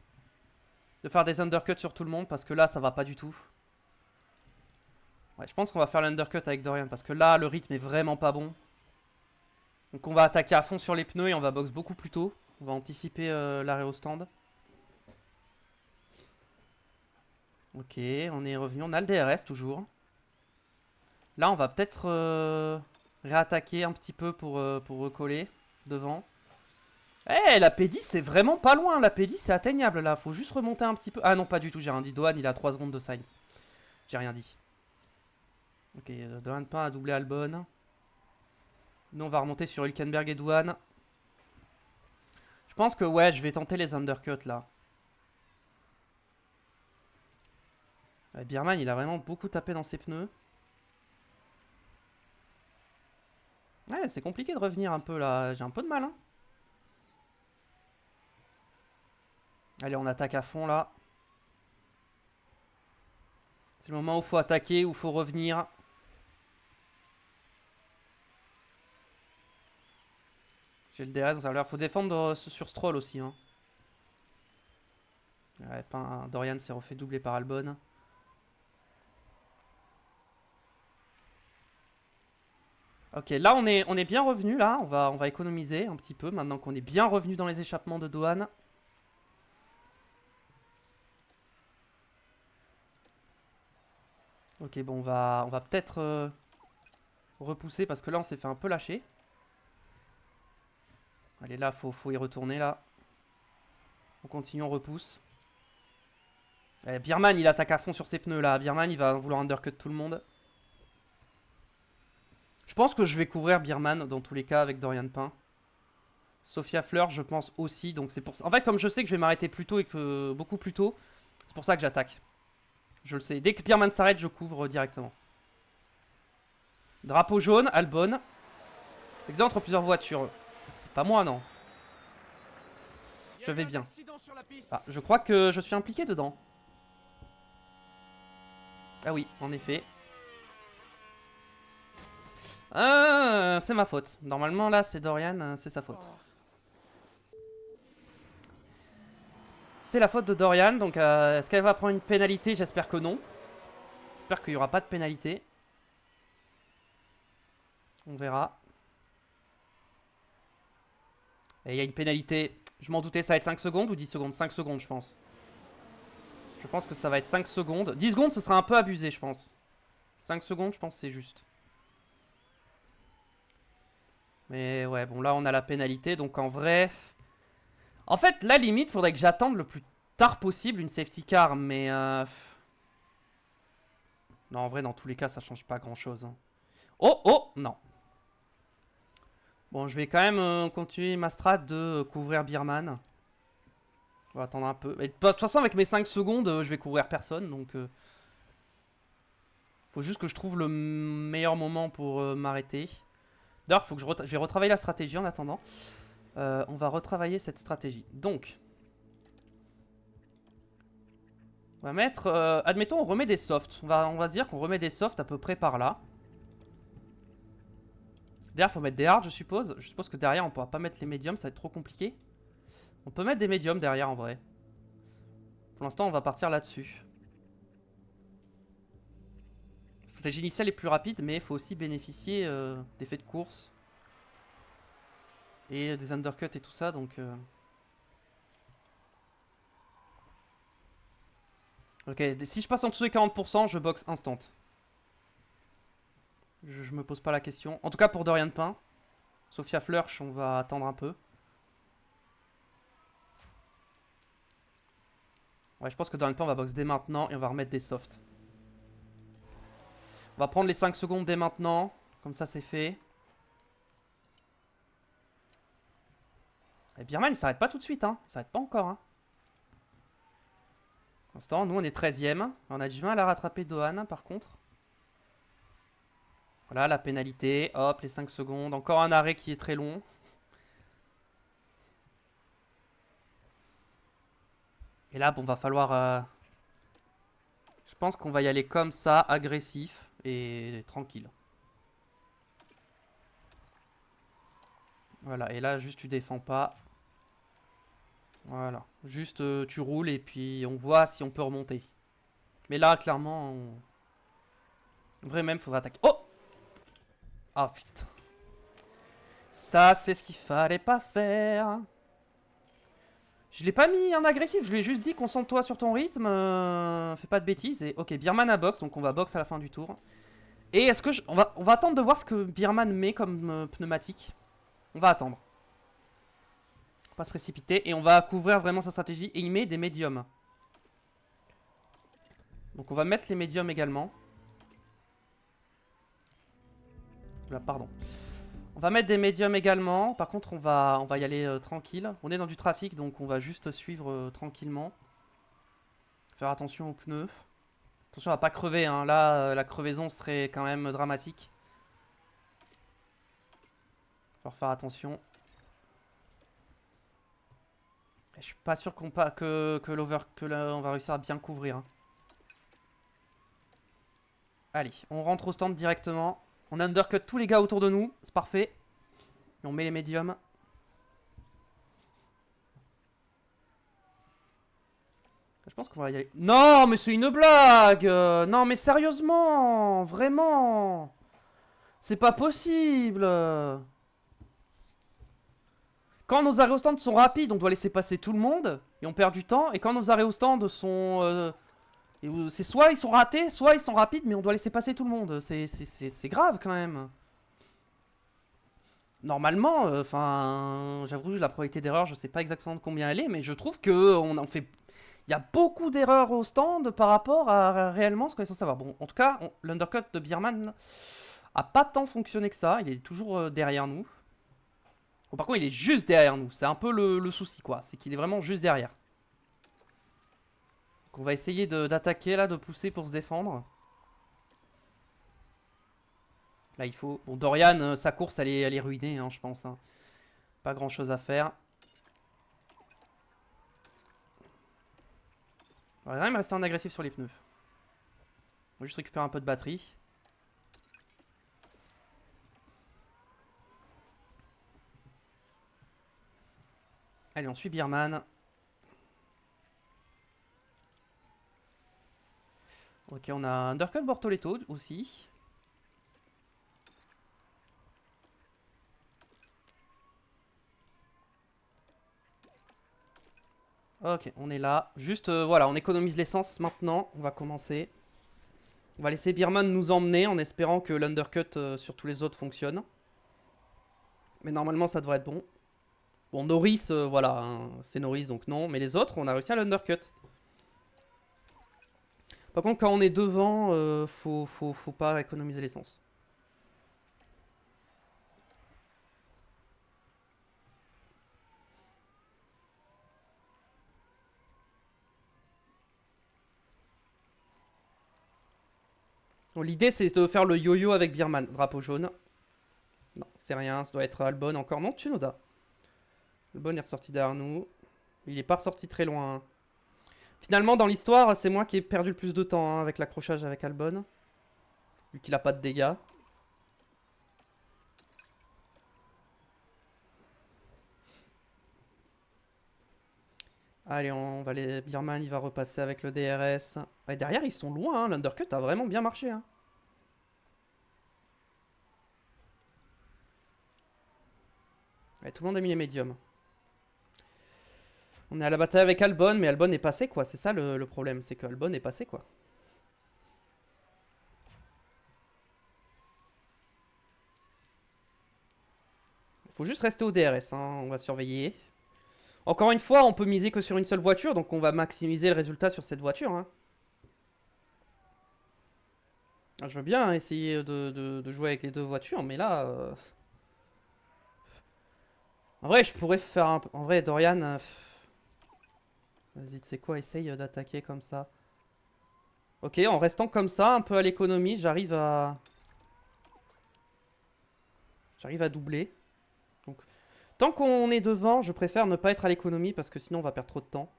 De faire des undercuts sur tout le monde, parce que là, ça va pas du tout. Ouais, je pense qu'on va faire l'undercut avec Dorian, parce que là, le rythme est vraiment pas bon. Donc on va attaquer à fond sur les pneus et on va box beaucoup plus tôt. On va anticiper l'arrêt au stand. Ok, on est revenu. On a le DRS toujours. Là, on va peut-être réattaquer un petit peu pour recoller devant. Eh, la P10, c'est vraiment pas loin. La P10, c'est atteignable là. Faut juste remonter un petit peu. Ah non, pas du tout, j'ai rien dit. Dohan, il a 3 secondes de Sainz. J'ai rien dit. Ok, Dohan Pain a doublé Albon. Nous, on va remonter sur Hülkenberg et Douane. Je pense que, ouais, je vais tenter les undercuts, là. Ouais, Bierman, il a vraiment beaucoup tapé dans ses pneus. Ouais, c'est compliqué de revenir un peu, là. J'ai un peu de mal, hein. Allez, on attaque à fond, là. C'est le moment où il faut attaquer, où il faut revenir. J'ai le DRS, il faut défendre sur Stroll aussi. Hein. Ouais, Dorian s'est refait doubler par Albon. Ok, là on est bien revenu là. On va économiser un petit peu maintenant qu'on est bien revenu dans les échappements de Dohan. Ok, bon, on va peut-être repousser parce que là on s'est fait un peu lâcher. Allez, là, faut y retourner, là. On continue, on repousse. Eh, Bierman, il attaque à fond sur ses pneus, là. Bierman, il va vouloir undercut tout le monde. Je pense que je vais couvrir Bierman, dans tous les cas, avec Dorian Pain. Sophia Fleur, je pense aussi. Donc c'est pour ça. En fait, comme je sais que je vais m'arrêter plus tôt et que beaucoup plus tôt, c'est pour ça que j'attaque. Je le sais. Dès que Bierman s'arrête, je couvre directement. Drapeau jaune, Albon. Accident entre plusieurs voitures. C'est pas moi, non. Je vais bien. Ah, je crois que je suis impliqué dedans. Ah oui, en effet. Ah, c'est ma faute. Normalement, là, c'est Dorian, c'est sa faute. C'est la faute de Dorian, donc est-ce qu'elle va prendre une pénalité? J'espère que non. J'espère qu'il n'y aura pas de pénalité. On verra. Et il y a une pénalité. Je m'en doutais, ça va être 5 secondes ou 10 secondes? 5 secondes, je pense. Je pense que ça va être 5 secondes. 10 secondes, ce sera un peu abusé, je pense. 5 secondes, je pense que c'est juste. Mais ouais, bon, là, on a la pénalité. Donc, en vrai... En fait, la limite, faudrait que j'attende le plus tard possible une safety car. Mais... Non, en vrai, dans tous les cas, ça change pas grand-chose. Hein. Oh, oh, non. Bon, je vais quand même continuer ma strat de couvrir Bierman. On va attendre un peu. Et de toute façon, avec mes 5 secondes, je vais couvrir personne. Donc, faut juste que je trouve le meilleur moment pour m'arrêter. D'ailleurs, faut que je vais retravailler la stratégie en attendant. On va retravailler cette stratégie. Donc, on va mettre... admettons, on remet des softs. On va se dire qu'on remet des softs à peu près par là. Derrière, il faut mettre des hards, je suppose. Je suppose que derrière, on pourra pas mettre les médiums, ça va être trop compliqué. On peut mettre des médiums derrière, en vrai. Pour l'instant, on va partir là-dessus. La stratégie initiale est plus rapide, mais il faut aussi bénéficier d'effets de course. Et des undercuts et tout ça, donc... Ok, si je passe en dessous des 40%, je boxe instant. Je me pose pas la question. En tout cas pour Dorian Pain. Sophia Flörsch, on va attendre un peu. Ouais, je pense que Dorian Pain, on va box dès maintenant et on va remettre des softs. On va prendre les 5 secondes dès maintenant. Comme ça, c'est fait. Et Bierman, il s'arrête pas tout de suite, hein. Il s'arrête pas encore, hein. Pour l'instant, nous, on est 13ème. On a du mal à rattraper Dohan, par contre. Voilà, la pénalité. Hop, les 5 secondes. Encore un arrêt qui est très long. Et là, bon, va falloir... Je pense qu'on va y aller comme ça, agressif et tranquille. Voilà, et là, juste tu défends pas. Voilà, juste tu roules et puis on voit si on peut remonter. Mais là, clairement, vrai même, faudra attaquer. Oh! Ah, putain. Ça, c'est ce qu'il fallait pas faire. Je l'ai pas mis en agressif, je lui ai juste dit concentre-toi sur ton rythme, fais pas de bêtises. Et ok, Birman a box, donc on va box à la fin du tour. Et est-ce que on va attendre de voir ce que Birman met comme pneumatique. On va attendre. On va pas se précipiter et on va couvrir vraiment sa stratégie. Et il met des médiums. Donc on va mettre les médiums également. Là, pardon. On va mettre des médiums également. Par contre, on va y aller tranquille. On est dans du trafic, donc on va juste suivre tranquillement. Faire attention aux pneus. Attention à pas crever, hein. Là, la crevaison serait quand même dramatique. Faut faire attention. Je suis pas sûr qu'on on va réussir à bien couvrir. Hein. Allez, on rentre au stand directement. On undercut tous les gars autour de nous. C'est parfait. Et on met les médiums. Je pense qu'on va y aller. Non, mais c'est une blague. Non, mais sérieusement. Vraiment. C'est pas possible. Quand nos arrêts au stand sont rapides, on doit laisser passer tout le monde. Et on perd du temps. Et quand nos arrêts au stand sont... c'est soit ils sont ratés, soit ils sont rapides, mais on doit laisser passer tout le monde. C'est grave quand même. Normalement, enfin, j'avoue, la probabilité d'erreur, je sais pas exactement de combien elle est, mais je trouve que on en fait... Il y a beaucoup d'erreurs au stand par rapport à réellement ce qu'on est censé savoir. Bon, en tout cas, l'undercut de Birman a pas tant fonctionné que ça. Il est toujours derrière nous. Bon, par contre, il est juste derrière nous. C'est un peu le souci, quoi. C'est qu'il est vraiment juste derrière. Donc, on va essayer d'attaquer, là, de pousser pour se défendre. Là, il faut... Bon, Dorian, sa course, elle est ruinée, hein, je pense. Hein. Pas grand-chose à faire. On va quand même rester en agressif sur les pneus. On va juste récupérer un peu de batterie. Allez, on suit Birman. Ok, on a Undercut Bortoletto aussi. Ok, on est là. Juste, voilà, on économise l'essence maintenant. On va commencer. On va laisser Birman nous emmener en espérant que l'undercut sur tous les autres fonctionne. Mais normalement, ça devrait être bon. Bon, Norris, voilà, hein, c'est Norris, donc non. Mais les autres, on a réussi à l'undercut. Par contre, quand on est devant, faut pas économiser l'essence. L'idée, c'est de faire le yo-yo avec Birman. Drapeau jaune. Non, c'est rien, ça doit être Albon encore. Non, Tsunoda. Albon est ressorti derrière nous. Il est pas ressorti très loin. Finalement, dans l'histoire, c'est moi qui ai perdu le plus de temps hein, avec l'accrochage avec Albon. Vu qu'il a pas de dégâts. Allez, on va les... Birman, il va repasser avec le DRS. Et derrière, ils sont loin. Hein. L'undercut a vraiment bien marché. Hein. Allez, tout le monde a mis les médiums. On est à la bataille avec Albon, mais Albon est passé, quoi. C'est ça le problème, c'est que Albon est passé, quoi. Il faut juste rester au DRS, hein. On va surveiller. Encore une fois, on peut miser que sur une seule voiture, donc on va maximiser le résultat sur cette voiture. Hein. Je veux bien essayer de jouer avec les deux voitures, mais là... En vrai, je pourrais faire un... En vrai, Dorian... Vas-y, tu sais quoi, essaye d'attaquer comme ça. Ok, en restant comme ça, un peu à l'économie, j'arrive à... J'arrive à doubler. Donc, tant qu'on est devant, je préfère ne pas être à l'économie parce que sinon on va perdre trop de temps.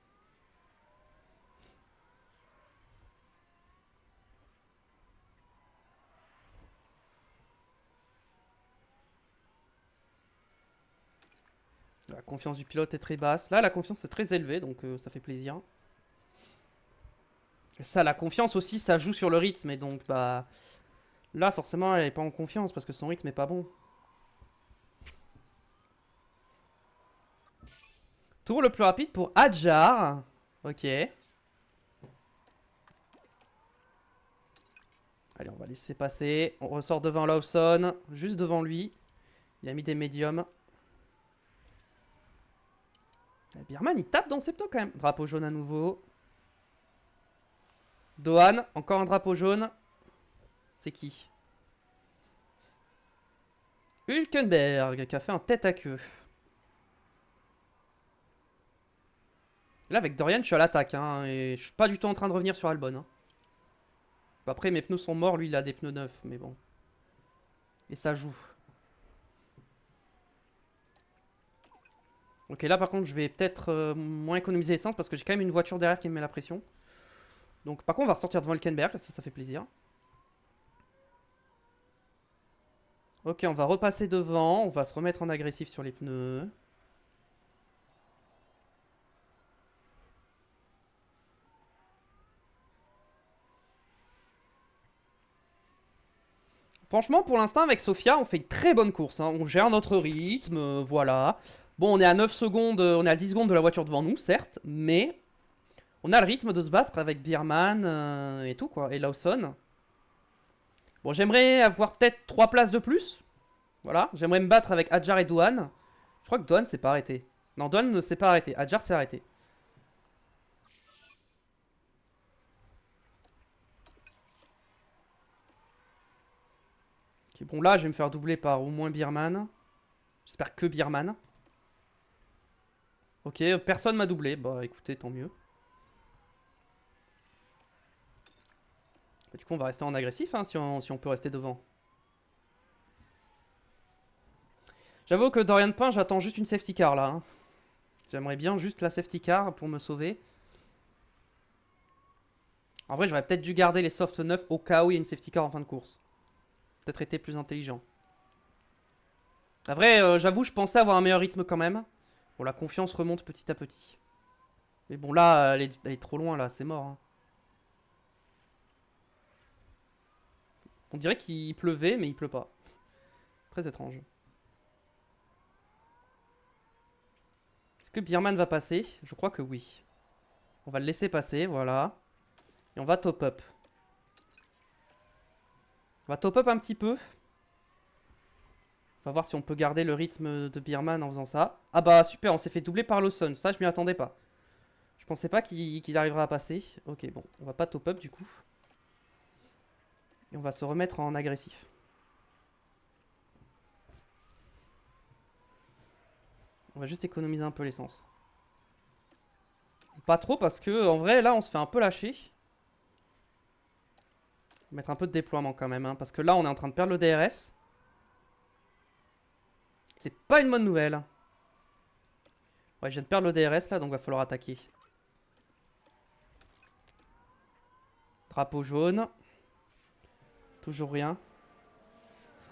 La confiance du pilote est très basse. Là, la confiance est très élevée, donc ça fait plaisir. Et ça, la confiance aussi, ça joue sur le rythme. Et donc, bah... Là, forcément, elle est pas en confiance parce que son rythme est pas bon. Tour le plus rapide pour Adjar. Ok. Allez, on va laisser passer. On ressort devant Lawson. Juste devant lui. Il a mis des médiums. Birman, il tape dans ses pneus quand même. Drapeau jaune à nouveau. Dohan, encore un drapeau jaune. C'est qui? Hülkenberg, qui a fait un tête à queue. Là, avec Dorian, je suis à l'attaque. Hein, et je suis pas du tout en train de revenir sur Albon. Hein. Après, mes pneus sont morts. Lui, il a des pneus neufs. Mais bon. Et ça joue. Ok, là, par contre, je vais peut-être moins économiser l'essence parce que j'ai quand même une voiture derrière qui me met la pression. Donc, par contre, on va ressortir devant Hülkenberg. Ça fait plaisir. Ok, on va repasser devant. On va se remettre en agressif sur les pneus. Franchement, pour l'instant, avec Sofia, on fait une très bonne course. Hein. On gère notre rythme, voilà. Bon, on est à 9 secondes, on est à 10 secondes de la voiture devant nous, certes. Mais on a le rythme de se battre avec Birman et tout, quoi. Et Lawson. Bon, j'aimerais avoir peut-être 3 places de plus. Voilà. J'aimerais me battre avec Adjar et Dohan. Je crois que Dohan s'est pas arrêté. Non, Dohan ne s'est pas arrêté. Adjar s'est arrêté. Ok, bon, là, je vais me faire doubler par au moins Birman. J'espère que Birman. Ok, personne m'a doublé. Bah, écoutez, tant mieux. Bah, du coup, on va rester en agressif, hein, si on peut rester devant. J'avoue que Dorian Pain, j'attends juste une safety car, là. Hein. J'aimerais bien juste la safety car pour me sauver. En vrai, j'aurais peut-être dû garder les softs neufs au cas où il y a une safety car en fin de course. Peut-être été plus intelligent. En vrai, j'avoue, je pensais avoir un meilleur rythme quand même. Bon, la confiance remonte petit à petit. Mais bon, là, elle est trop loin, là, c'est mort. Hein. On dirait qu'il pleuvait, mais il pleut pas. Très étrange. Est-ce que Birman va passer? Je crois que oui. On va le laisser passer, voilà. Et on va top up. On va top up un petit peu. On va voir si on peut garder le rythme de Birman en faisant ça. Ah bah super, on s'est fait doubler par Lawson. Ça, je m'y attendais pas. Je pensais pas qu'il arriverait à passer. Ok, bon, on va pas top up du coup. Et on va se remettre en agressif. On va juste économiser un peu l'essence. Pas trop parce que en vrai là on se fait un peu lâcher. Mettre un peu de déploiement quand même. Hein, parce que là on est en train de perdre le DRS. C'est pas une bonne nouvelle. Ouais, je viens de perdre le DRS là, donc va falloir attaquer. Drapeau jaune. Toujours rien.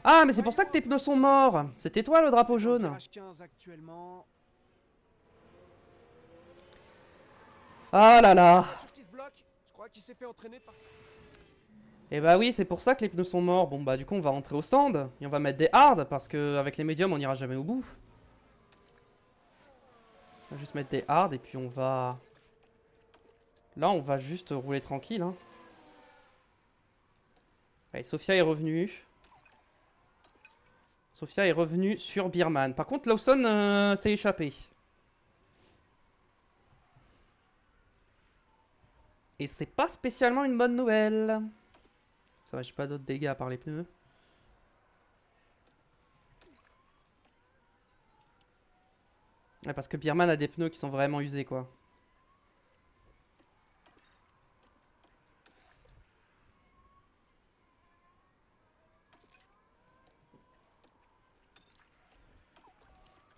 Ah, mais c'est pour ça que tes pneus sont morts. C'était toi le drapeau jaune. Ah là là. Et bah oui, c'est pour ça que les pneus sont morts. Bon bah du coup on va rentrer au stand. Et on va mettre des hard parce qu'avec les médiums on n'ira jamais au bout. On va juste mettre des hard et puis on va... Là on va juste rouler tranquille. Hein. Allez, Sofia est revenue. Sofia est revenue sur Birman. Par contre Lawson s'est échappé. Et c'est pas spécialement une bonne nouvelle. Ça va, j'ai pas d'autres dégâts à part les pneus. Ouais, parce que Birman a des pneus qui sont vraiment usés, quoi.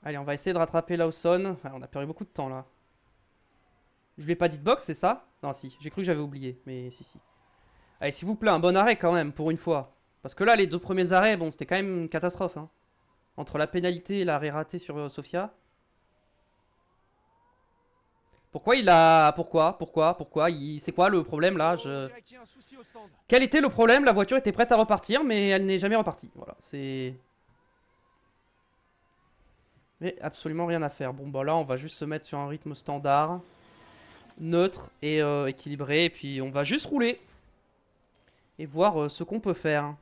Allez, on va essayer de rattraper Lawson. Ouais, on a perdu beaucoup de temps, là. Je lui ai pas dit de box, c'est ça? Non, si. J'ai cru que j'avais oublié, mais si. Allez, s'il vous plaît, un bon arrêt quand même, pour une fois. Parce que là, les deux premiers arrêts, bon, c'était quand même une catastrophe. Hein. Entre la pénalité et l'arrêt raté sur Sofia. Pourquoi il a... Pourquoi C'est quoi le problème là On dirait qu'il y a un souci au stand. Quel était le problème? La voiture était prête à repartir, mais elle n'est jamais repartie. Voilà, c'est... Mais absolument rien à faire. Bon, bah là, on va juste se mettre sur un rythme standard, neutre et équilibré. Et puis, on va juste rouler. Et voir ce qu'on peut faire.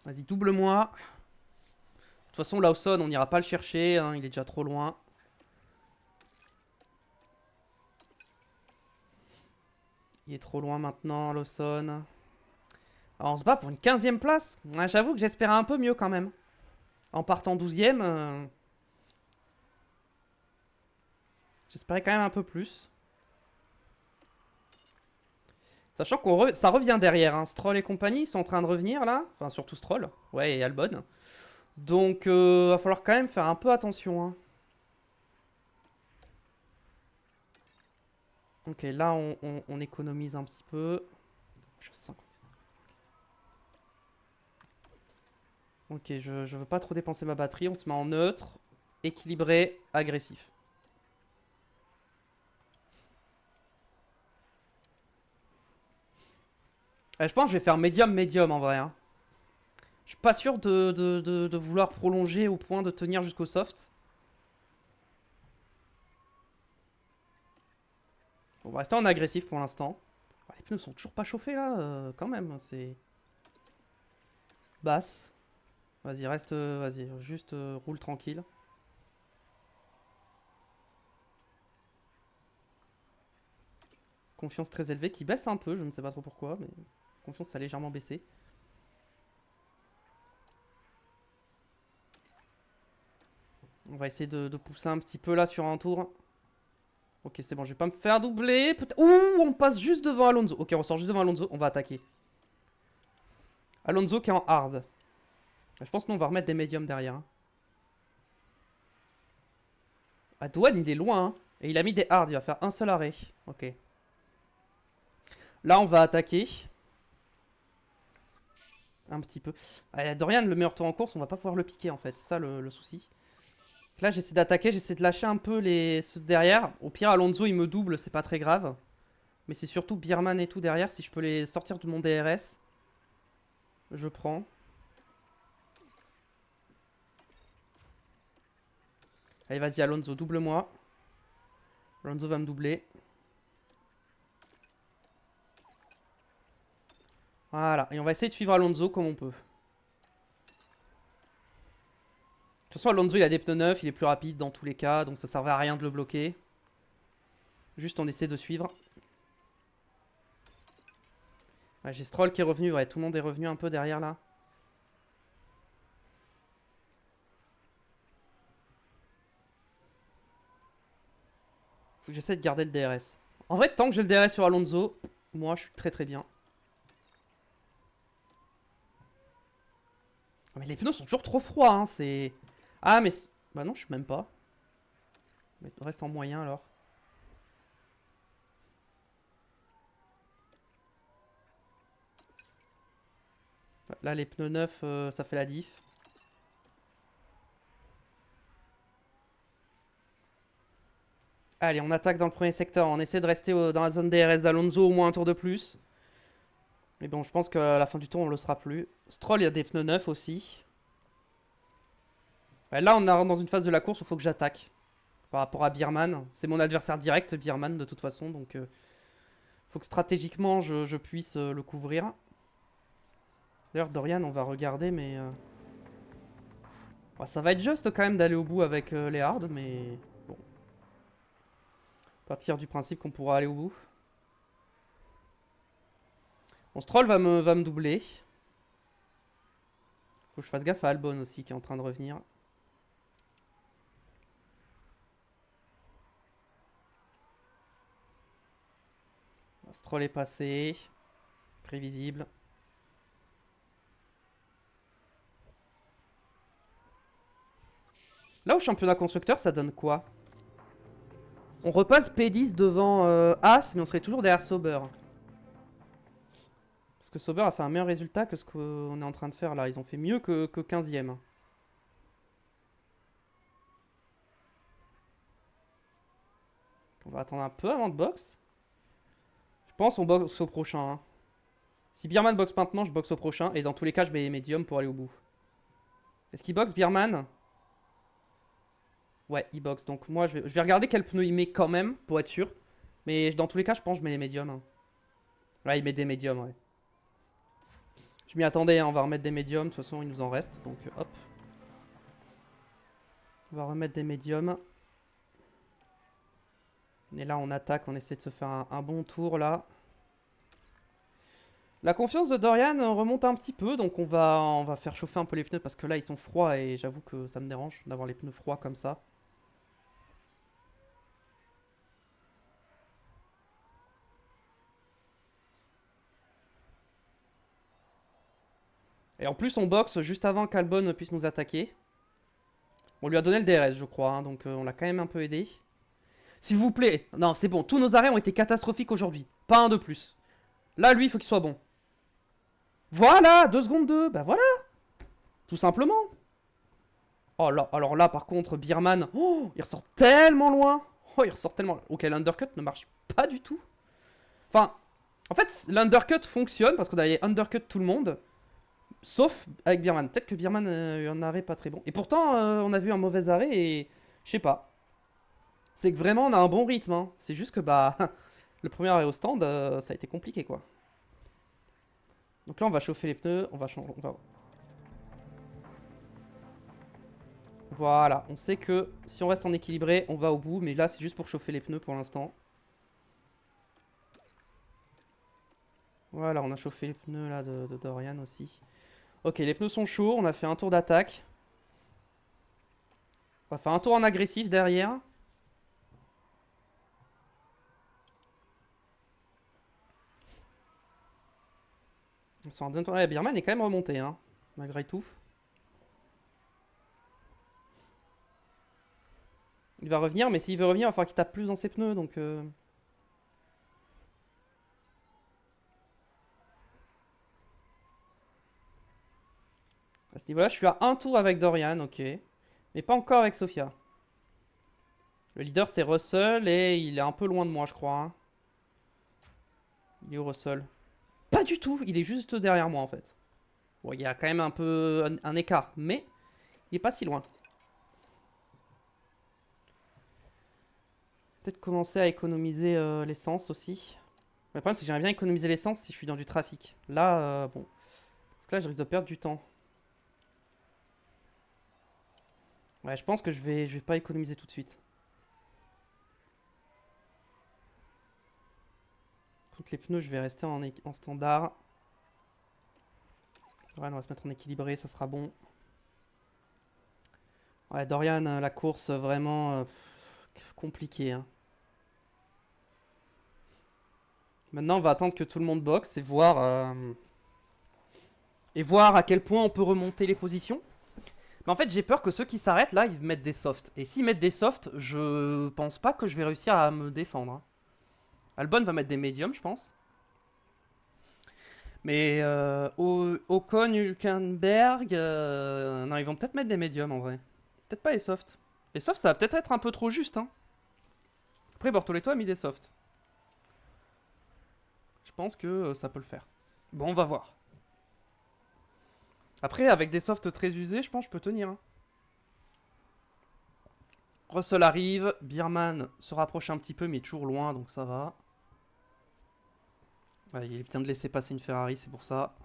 Vas-y, double-moi. De toute façon, Lawson, on n'ira pas le chercher. Hein, il est déjà trop loin. Il est trop loin maintenant, Lawson. Alors, on se bat pour une 15e place. Ouais, j'avoue que j'espérais un peu mieux quand même. En partant 12e. J'espérais quand même un peu plus. Sachant que ça revient derrière. Hein. Stroll et compagnie sont en train de revenir là. Enfin, surtout Stroll. Ouais, et Albon. Donc, va falloir quand même faire un peu attention. Hein. Ok, là, on économise un petit peu. Je 50. Ok, je veux pas trop dépenser ma batterie. On se met en neutre, équilibré, agressif. Je pense que je vais faire médium en vrai. Hein. Je suis pas sûr de vouloir prolonger au point de tenir jusqu'au soft. On va rester en agressif pour l'instant. Ah, les pneus sont toujours pas chauffés là, quand même. C'est basse. Vas-y, reste, vas-y, juste roule tranquille. Confiance très élevée qui baisse un peu, je ne sais pas trop pourquoi, mais confiance a légèrement baissé. On va essayer de pousser un petit peu là sur un tour. Ok, c'est bon, je vais pas me faire doubler. Ouh, on passe juste devant Alonso. Ok, on sort juste devant Alonso, on va attaquer. Alonso qui est en hard. Je pense qu'on va remettre des médiums derrière. Hein. Ah, Douane, il est loin. Hein. Et il a mis des hard, il va faire un seul arrêt. Ok. Là, on va attaquer. Un petit peu. Ah, Dorian, le meilleur tour en course, on va pas pouvoir le piquer en fait. C'est ça le souci. Là, j'essaie d'attaquer, j'essaie de lâcher un peu ceux derrière. Au pire, Alonso, il me double, c'est pas très grave. Mais c'est surtout Bierman et tout derrière. Si je peux les sortir de mon DRS, je prends. Allez, vas-y, Alonso, double-moi. Alonso va me doubler. Voilà, et on va essayer de suivre Alonso comme on peut. De toute façon, Alonso, il a des pneus neufs, il est plus rapide dans tous les cas, donc ça servait à rien de le bloquer. Juste, on essaie de suivre. Ouais, j'ai Stroll qui est revenu, ouais, tout le monde est revenu un peu derrière là. Faut que j'essaie de garder le DRS. En vrai, tant que j'ai le DRS sur Alonso, moi, je suis très très bien. Mais les pneus sont toujours trop froids, hein, c'est... Ah, mais... Bah non, je suis même pas. Mais reste en moyen, alors. Là, les pneus neufs, ça fait la diff. Allez, on attaque dans le premier secteur. On essaie de rester dans la zone DRS d'Alonso, au moins un tour de plus. Mais bon, je pense qu'à la fin du tour, on le sera plus. Stroll, il y a des pneus neufs aussi. Ouais, là, on est dans une phase de la course où il faut que j'attaque. Par rapport à Bierman. C'est mon adversaire direct, Bierman, de toute façon. Donc, faut que stratégiquement, je puisse le couvrir. D'ailleurs, Dorian, on va regarder, mais... Bah, ça va être juste quand même d'aller au bout avec les hards, mais... Bon. Partir du principe qu'on pourra aller au bout. Bon, Stroll va me doubler. Faut que je fasse gaffe à Albon aussi, qui est en train de revenir. Stroll est passé. Prévisible. Là, au championnat constructeur, ça donne quoi? On repasse P10 devant As, mais on serait toujours derrière Sauber. Parce que Sauber a fait un meilleur résultat que ce qu'on est en train de faire là. Ils ont fait mieux que 15ème. On va attendre un peu avant de box. Je pense on boxe au prochain. Hein. Si Birman boxe maintenant, je boxe au prochain. Et dans tous les cas, je mets médium pour aller au bout. Est-ce qu'il boxe Birman? Ouais, il boxe. Donc moi, je vais regarder quel pneu il met quand même, pour être sûr. Mais dans tous les cas, je pense que je mets les médiums. Hein. Ouais, il met des médiums, ouais. Je m'y attendais, hein, on va remettre des médiums. De toute façon, il nous en reste. Donc hop. On va remettre des médiums. Et là, on attaque, on essaie de se faire un bon tour, là. La confiance de Dorian remonte un petit peu, donc on va faire chauffer un peu les pneus, parce que là, ils sont froids, et j'avoue que ça me dérange d'avoir les pneus froids comme ça. Et en plus, on boxe juste avant qu'Albon puisse nous attaquer. On lui a donné le DRS, je crois, hein, donc on l'a quand même un peu aidé. S'il vous plaît. Non, c'est bon. Tous nos arrêts ont été catastrophiques aujourd'hui. Pas un de plus. Là, lui, il faut qu'il soit bon. Voilà, 2 secondes 2. Bah voilà. Tout simplement. Oh là, alors là, par contre, Birman. Oh, il ressort tellement loin. Oh, il ressort tellement loin. Ok, l'undercut ne marche pas du tout. Enfin, en fait, l'undercut fonctionne parce qu'on avait undercut tout le monde. Sauf avec Birman. Peut-être que Birman a eu un arrêt pas très bon. Et pourtant, on a vu un mauvais arrêt et... Je sais pas. C'est que vraiment, on a un bon rythme. Hein. C'est juste que, bah... le premier arrêt au stand, ça a été compliqué, quoi. Donc là, on va chauffer les pneus. On va changer... Voilà. On sait que si on reste en équilibré, on va au bout. Mais là, c'est juste pour chauffer les pneus pour l'instant. Voilà, on a chauffé les pneus là de Dorian aussi. Ok, les pneus sont chauds, on a fait un tour d'attaque. On va faire un tour en agressif derrière. Ouais, Birman est quand même remonté, hein, malgré tout. Il va revenir, mais s'il veut revenir, il va falloir qu'il tape plus dans ses pneus, donc... À ce niveau-là, je suis à un tour avec Dorian, ok. Mais pas encore avec Sophia. Le leader, c'est Russell, et il est un peu loin de moi, je crois. Hein. Il est où, Russell? Pas du tout, il est juste derrière moi, en fait. Bon, il y a quand même un peu un écart, mais il est pas si loin. Peut-être commencer à économiser l'essence aussi. Le problème, c'est que j'aimerais bien économiser l'essence si je suis dans du trafic. Là, bon. Parce que là, je risque de perdre du temps. Ouais, je pense que je vais pas économiser tout de suite. Contre les pneus, je vais rester en standard. Ouais, on va se mettre en équilibré, ça sera bon. Ouais, Dorian, la course, vraiment compliquée. Hein. Maintenant, on va attendre que tout le monde boxe et voir à quel point on peut remonter les positions. Mais en fait, j'ai peur que ceux qui s'arrêtent là, ils mettent des softs. Et s'ils mettent des softs, je pense pas que je vais réussir à me défendre. Hein. Albon va mettre des médiums, je pense. Mais Ocon, Hülkenberg, non, ils vont peut-être mettre des médiums en vrai. Peut-être pas les softs. Les softs, ça va peut-être être un peu trop juste. Hein. Après, Bortoletto a mis des softs. Je pense que ça peut le faire. Bon, on va voir. Après, avec des softs très usés, je pense que je peux tenir. Hein. Russell arrive. Birman se rapproche un petit peu, mais toujours loin, donc ça va. Ouais, il vient de laisser passer une Ferrari, c'est pour ça.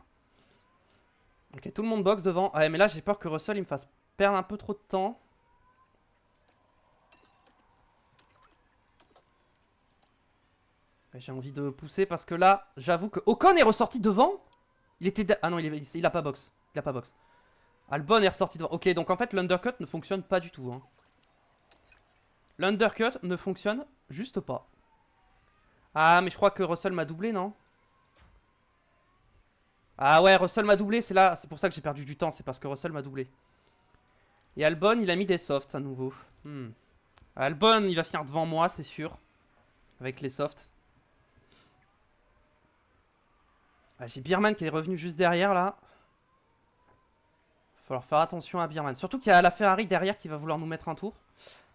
Ok, tout le monde boxe devant. Ouais, mais là, j'ai peur que Russell il me fasse perdre un peu trop de temps. Ouais, j'ai envie de pousser parce que là, j'avoue que Ocon est ressorti devant. Il était... Ah non, il a pas boxe. Il a pas boxe. Albon est ressorti devant. Ok, donc en fait, l'undercut ne fonctionne pas du tout. Hein. L'undercut ne fonctionne juste pas. Ah, mais je crois que Russell m'a doublé, non? Ah ouais, Russell m'a doublé, c'est là. C'est pour ça que j'ai perdu du temps, c'est parce que Russell m'a doublé. Et Albon, il a mis des softs à nouveau. Albon, il va finir devant moi, c'est sûr. Avec les softs. Ah, j'ai Birman qui est revenu juste derrière, là. Il va falloir faire attention à Birman. Surtout qu'il y a la Ferrari derrière qui va vouloir nous mettre un tour.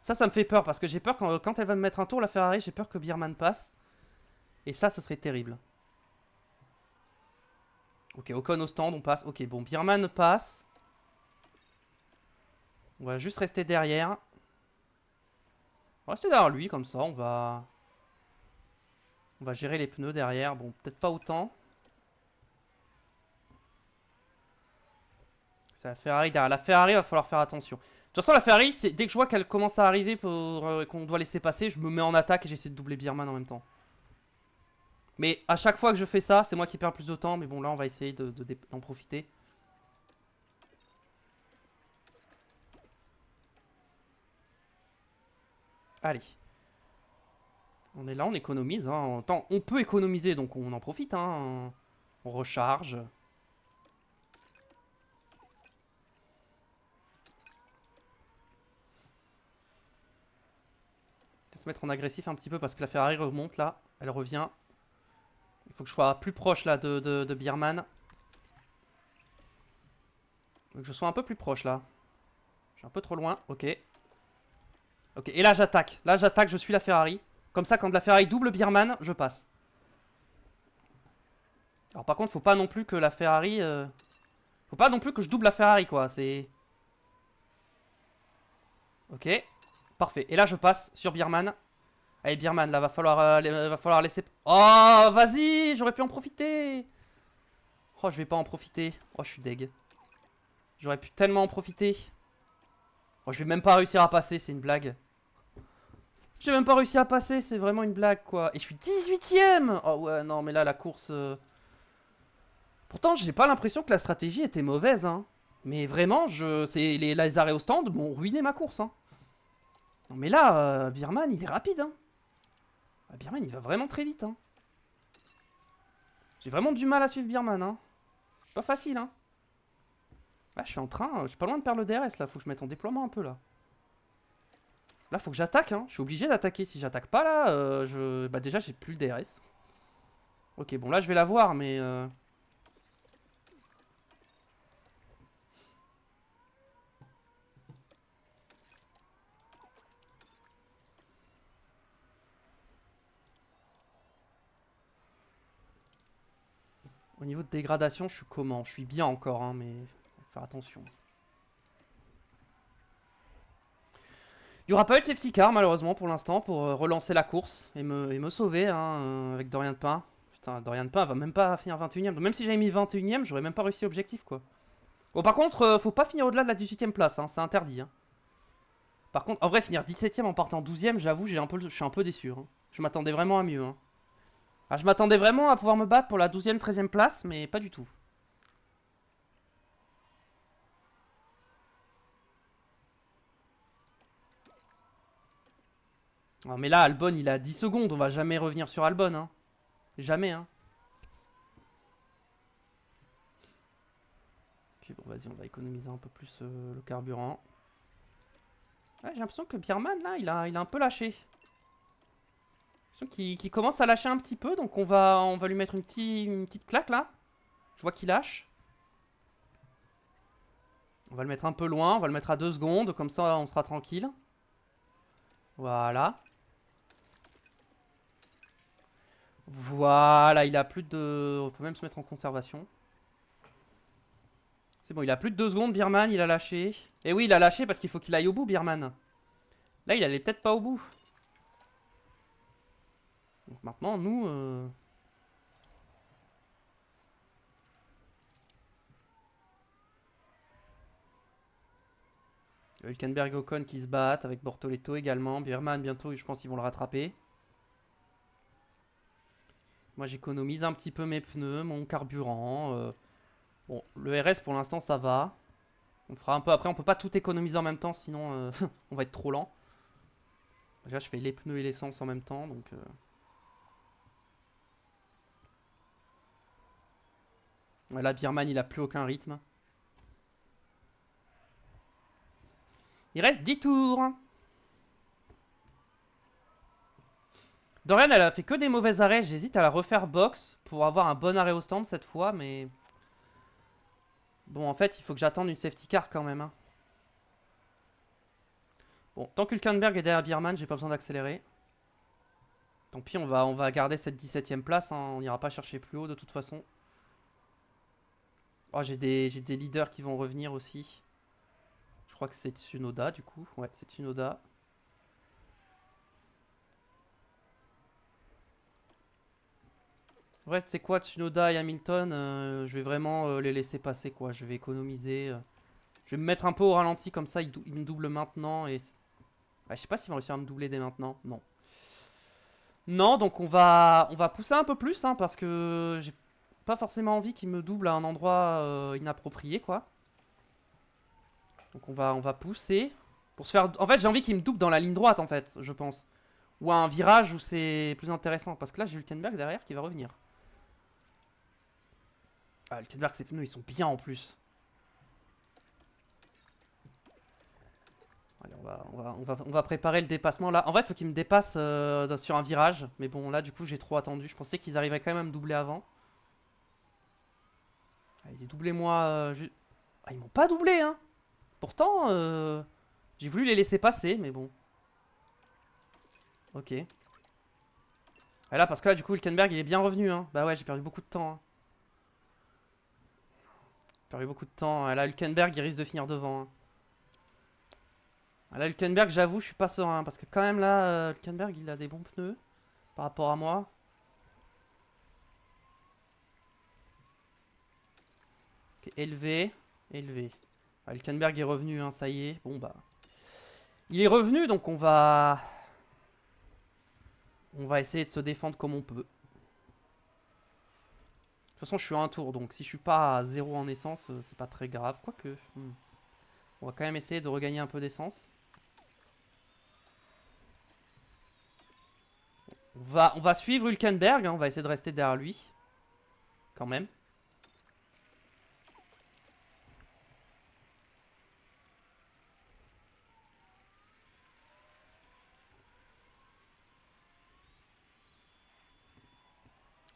Ça me fait peur parce que j'ai peur quand elle va me mettre un tour, la Ferrari, j'ai peur que Bierman passe. Et ça, ce serait terrible. Ok, Ocon au stand, on passe. Ok, bon, Bierman passe. On va juste rester derrière. On va rester derrière lui, comme ça, on va gérer les pneus derrière. Bon, peut-être pas autant. C'est la Ferrari derrière. La Ferrari, va falloir faire attention. De toute façon, la Ferrari, dès que je vois qu'elle commence à arriver pour qu'on doit laisser passer, je me mets en attaque et j'essaie de doubler Bierman en même temps. Mais à chaque fois que je fais ça, c'est moi qui perds plus de temps. Mais bon, là, on va essayer d'en profiter. Allez. On est là, on économise. Hein. On peut économiser, donc on en profite. Hein. On recharge. Je vais se mettre en agressif un petit peu parce que la Ferrari remonte là. Elle revient. Il faut que je sois plus proche là de Bierman. Donc je sois un peu plus proche là. Je suis un peu trop loin. Ok. Ok, et là j'attaque. Là j'attaque, je suis la Ferrari. Comme ça, quand la Ferrari double Bierman, je passe. Alors par contre, faut pas non plus que la Ferrari... Faut pas non plus que je double la Ferrari, quoi. C'est... Ok. Parfait. Et là, je passe sur Bierman. Allez, Bierman, là, va falloir laisser... Oh, vas-y, j'aurais pu en profiter. Oh, je vais pas en profiter. Oh, je suis deg. J'aurais pu tellement en profiter. Oh, je vais même pas réussir à passer, c'est une blague. J'ai même pas réussi à passer, c'est vraiment une blague, quoi. Et je suis 18ème. Oh ouais, non, mais là, la course... Pourtant, j'ai pas l'impression que la stratégie était mauvaise, hein. Mais vraiment, les arrêts au stand m'ont ruiné ma course, hein. Non, mais là, Bierman, il est rapide, hein. Bierman, il va vraiment très vite, hein. J'ai vraiment du mal à suivre Bierman, hein. C'est pas facile, hein. Là, je suis en train... Je suis pas loin de perdre le DRS, là. Faut que je mette en déploiement un peu, là. Là, faut que j'attaque, hein. Je suis obligé d'attaquer. Si j'attaque pas, là, bah déjà, j'ai plus le DRS. Ok, bon, là, je vais l'avoir, mais... Au niveau de dégradation, je suis comment? Je suis bien encore, hein, mais... Faut faire attention. Il n'y aura pas eu de safety car, malheureusement, pour l'instant, pour relancer la course et me sauver, hein, avec Dorian Pain. Putain, Dorian Pain va même pas finir 21ème. Donc même si j'avais mis 21ème, j'aurais même pas réussi l'objectif, quoi. Bon, par contre, faut pas finir au-delà de la 18ème place, hein, c'est interdit. Hein. Par contre, en vrai, finir 17ème en partant 12ème, j'avoue, je suis un peu déçu. Hein. Je m'attendais vraiment à mieux. Hein. Ah, je m'attendais vraiment à pouvoir me battre pour la 12ème, 13ème place, mais pas du tout. Ah, mais là, Albon, il a 10 secondes, on va jamais revenir sur Albon. Hein. Jamais, hein. Ok, bon, vas-y, on va économiser un peu plus le carburant. Ouais, j'ai l'impression que Bierman, là, il a un peu lâché. J'ai l'impression qu'il commence à lâcher un petit peu, donc on va lui mettre une petite claque, là. Je vois qu'il lâche. On va le mettre un peu loin, on va le mettre à 2 secondes, comme ça, on sera tranquille. Voilà. Voilà, il a plus de... On peut même se mettre en conservation. C'est bon, il a plus de 2 secondes, Bierman, il a lâché. Et oui, il a lâché parce qu'il faut qu'il aille au bout, Bierman. Là, il allait peut-être pas au bout. Donc maintenant, nous... Hülkenberg et Ocon qui se battent avec Bortoleto également. Bierman, bientôt, je pense qu'ils vont le rattraper. Moi, j'économise un petit peu mes pneus, mon carburant. Bon, le RS, pour l'instant, ça va. On fera un peu après. On peut pas tout économiser en même temps, sinon on va être trop lent. Déjà, je fais les pneus et l'essence en même temps, donc... Là, Bierman, il a plus aucun rythme. Il reste 10 tours. Dorian, elle a fait que des mauvais arrêts. J'hésite à la refaire box pour avoir un bon arrêt au stand cette fois, mais... Bon, en fait, il faut que j'attende une safety car quand même. Hein. Bon, tant que Hülkenberg est derrière Biermann, j'ai pas besoin d'accélérer. Tant pis, on va garder cette 17ème place. Hein. On n'ira pas chercher plus haut de toute façon. Oh, j'ai des leaders qui vont revenir aussi. Je crois que c'est Tsunoda du coup. Ouais, c'est Tsunoda. Ouais, tu sais quoi, Tsunoda et Hamilton, je vais vraiment les laisser passer quoi. Je vais économiser. Je vais me mettre un peu au ralenti comme ça. Il me double maintenant. Et ouais, je sais pas s'ils vont réussir à me doubler dès maintenant. Non. Non, donc on va pousser un peu plus hein, parce que j'ai pas forcément envie qu'il me double à un endroit inapproprié quoi. Donc on va pousser pour se faire. En fait, j'ai envie qu'il me double dans la ligne droite en fait, je pense. Ou à un virage où c'est plus intéressant parce que là j'ai Hülkenberg derrière qui va revenir. Ah, Hülkenberg, ses pneus ils sont bien en plus. Allez, on va préparer le dépassement là. En fait, il faut qu'il me dépasse sur un virage. Mais bon, là, du coup, j'ai trop attendu. Je pensais qu'ils arriveraient quand même à me doubler avant. Allez-y, doublez-moi. Ah, ils m'ont pas doublé, hein. Pourtant, j'ai voulu les laisser passer, mais bon. Ok. Et là, parce que là, du coup, Hülkenberg, il est bien revenu, hein. Bah ouais, j'ai perdu beaucoup de temps. Hein. J'ai perdu beaucoup de temps. Et là, Hülkenberg, il risque de finir devant. Hein. Là, Hülkenberg, j'avoue, je suis pas serein. Parce que quand même, là, Hülkenberg, il a des bons pneus par rapport à moi. Ok, élevé. Élevé. Ah, Hülkenberg est revenu, hein, ça y est. Bon, bah. Il est revenu, donc on va... On va essayer de se défendre comme on peut. De toute façon, je suis à un tour, donc si je suis pas à 0 en essence, c'est pas très grave. Quoique... On va quand même essayer de regagner un peu d'essence. On va suivre Hülkenberg, hein, on va essayer de rester derrière lui. Quand même.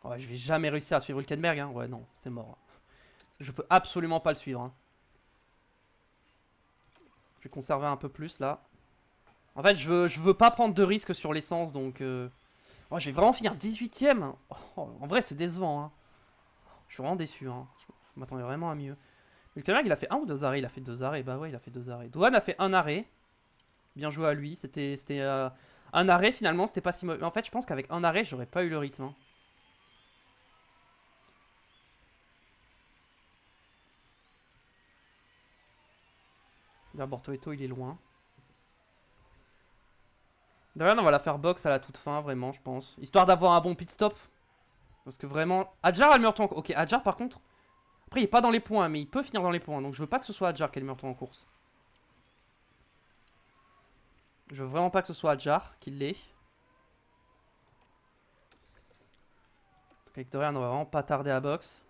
Ouais, je vais jamais réussir à suivre Hülkenberg. Hein. Ouais, non, c'est mort. Je peux absolument pas le suivre. Hein. Je vais conserver un peu plus là. En fait, je veux pas prendre de risques sur l'essence, donc... Oh, je vais vraiment finir 18ème. Oh, en vrai, c'est décevant. Hein. Je suis vraiment déçu. Hein. Je m'attendais vraiment à mieux. Hülkenberg, il a fait un ou deux arrêts? Il a fait deux arrêts. Bah ouais, il a fait deux arrêts. Douane a fait un arrêt. Bien joué à lui. C'était un arrêt finalement. C'était pas si mauvais. En fait, je pense qu'avec un arrêt, j'aurais pas eu le rythme. Hein. Là, Bortoleto, il est loin. D'ailleurs, on va la faire box à la toute fin, vraiment, je pense. Histoire d'avoir un bon pit stop. Parce que vraiment... Adjar a le meilleur temps. Ok, Adjar, par contre... Après, il est pas dans les points, mais il peut finir dans les points. Donc, je veux pas que ce soit Adjar qui ait le meilleur temps en course. Je veux vraiment pas que ce soit Adjar qui l'ait. Donc, avec Dorian, on va vraiment pas tarder à box.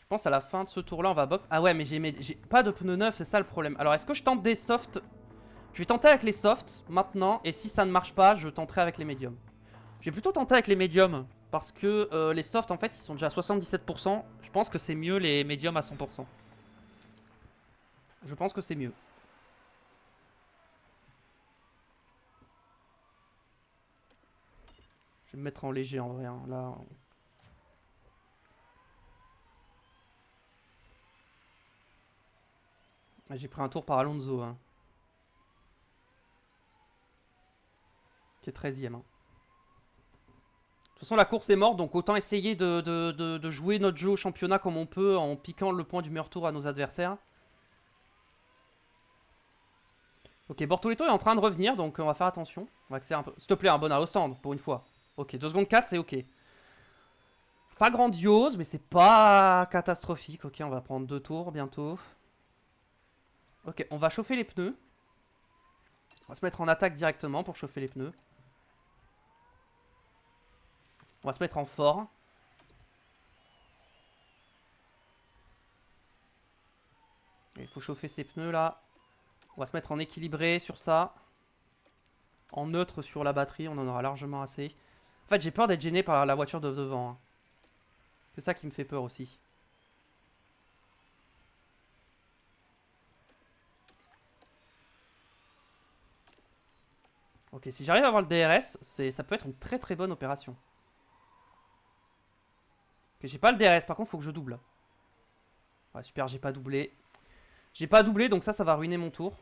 Je pense à la fin de ce tour-là, on va box. Ah ouais, mais j'ai pas de pneus neufs, c'est ça le problème. Alors, est-ce que je tente des softs? Je vais tenter avec les softs maintenant. Et si ça ne marche pas, je tenterai avec les médiums. Je vais plutôt tenter avec les médiums. Parce que les softs, en fait, ils sont déjà à 77%. Je pense que c'est mieux les médiums à 100%. Je pense que c'est mieux. Je vais me mettre en léger en vrai. Hein. Là, j'ai pris un tour par Alonso. Hein. Qui est 13ème. Hein. De toute façon, la course est morte, donc autant essayer de jouer notre jeu au championnat comme on peut en piquant le point du meilleur tour à nos adversaires. Ok, Bortoleto est en train de revenir, donc on va faire attention. On va accélérer un peu. S'il te plaît, un bon arrêt au stand, pour une fois. Ok, 2 secondes 4, c'est ok. C'est pas grandiose, mais c'est pas catastrophique. Ok, on va prendre 2 tours bientôt. Ok, on va chauffer les pneus. On va se mettre en attaque directement pour chauffer les pneus. On va se mettre en fort. Il faut chauffer ces pneus là. On va se mettre en équilibré sur ça. En neutre sur la batterie, on en aura largement assez. En fait, j'ai peur d'être gêné par la voiture de devant. Hein. C'est ça qui me fait peur aussi. Ok, si j'arrive à avoir le DRS, ça peut être une très très bonne opération. Ok, j'ai pas le DRS, par contre, faut que je double. Ouais, super, j'ai pas doublé. J'ai pas doublé, donc ça va ruiner mon tour.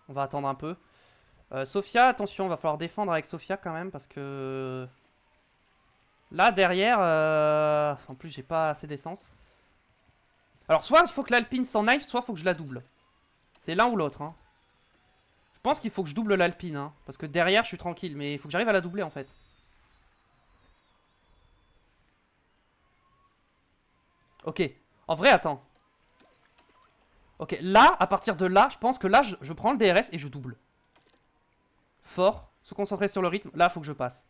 On va attendre un peu. Sophia, attention, va falloir défendre avec Sophia quand même, parce que... Là, derrière, en plus, j'ai pas assez d'essence. Alors, soit il faut que l'Alpine s'en aille, soit il faut que je la double. C'est l'un ou l'autre. Hein. Je pense qu'il faut que je double l'Alpine. Hein, parce que derrière, je suis tranquille. Mais il faut que j'arrive à la doubler, en fait. Ok. En vrai, attends. Ok, là, à partir de là, je pense que là, je prends le DRS et je double. Fort. Se concentrer sur le rythme. Là, il faut que je passe.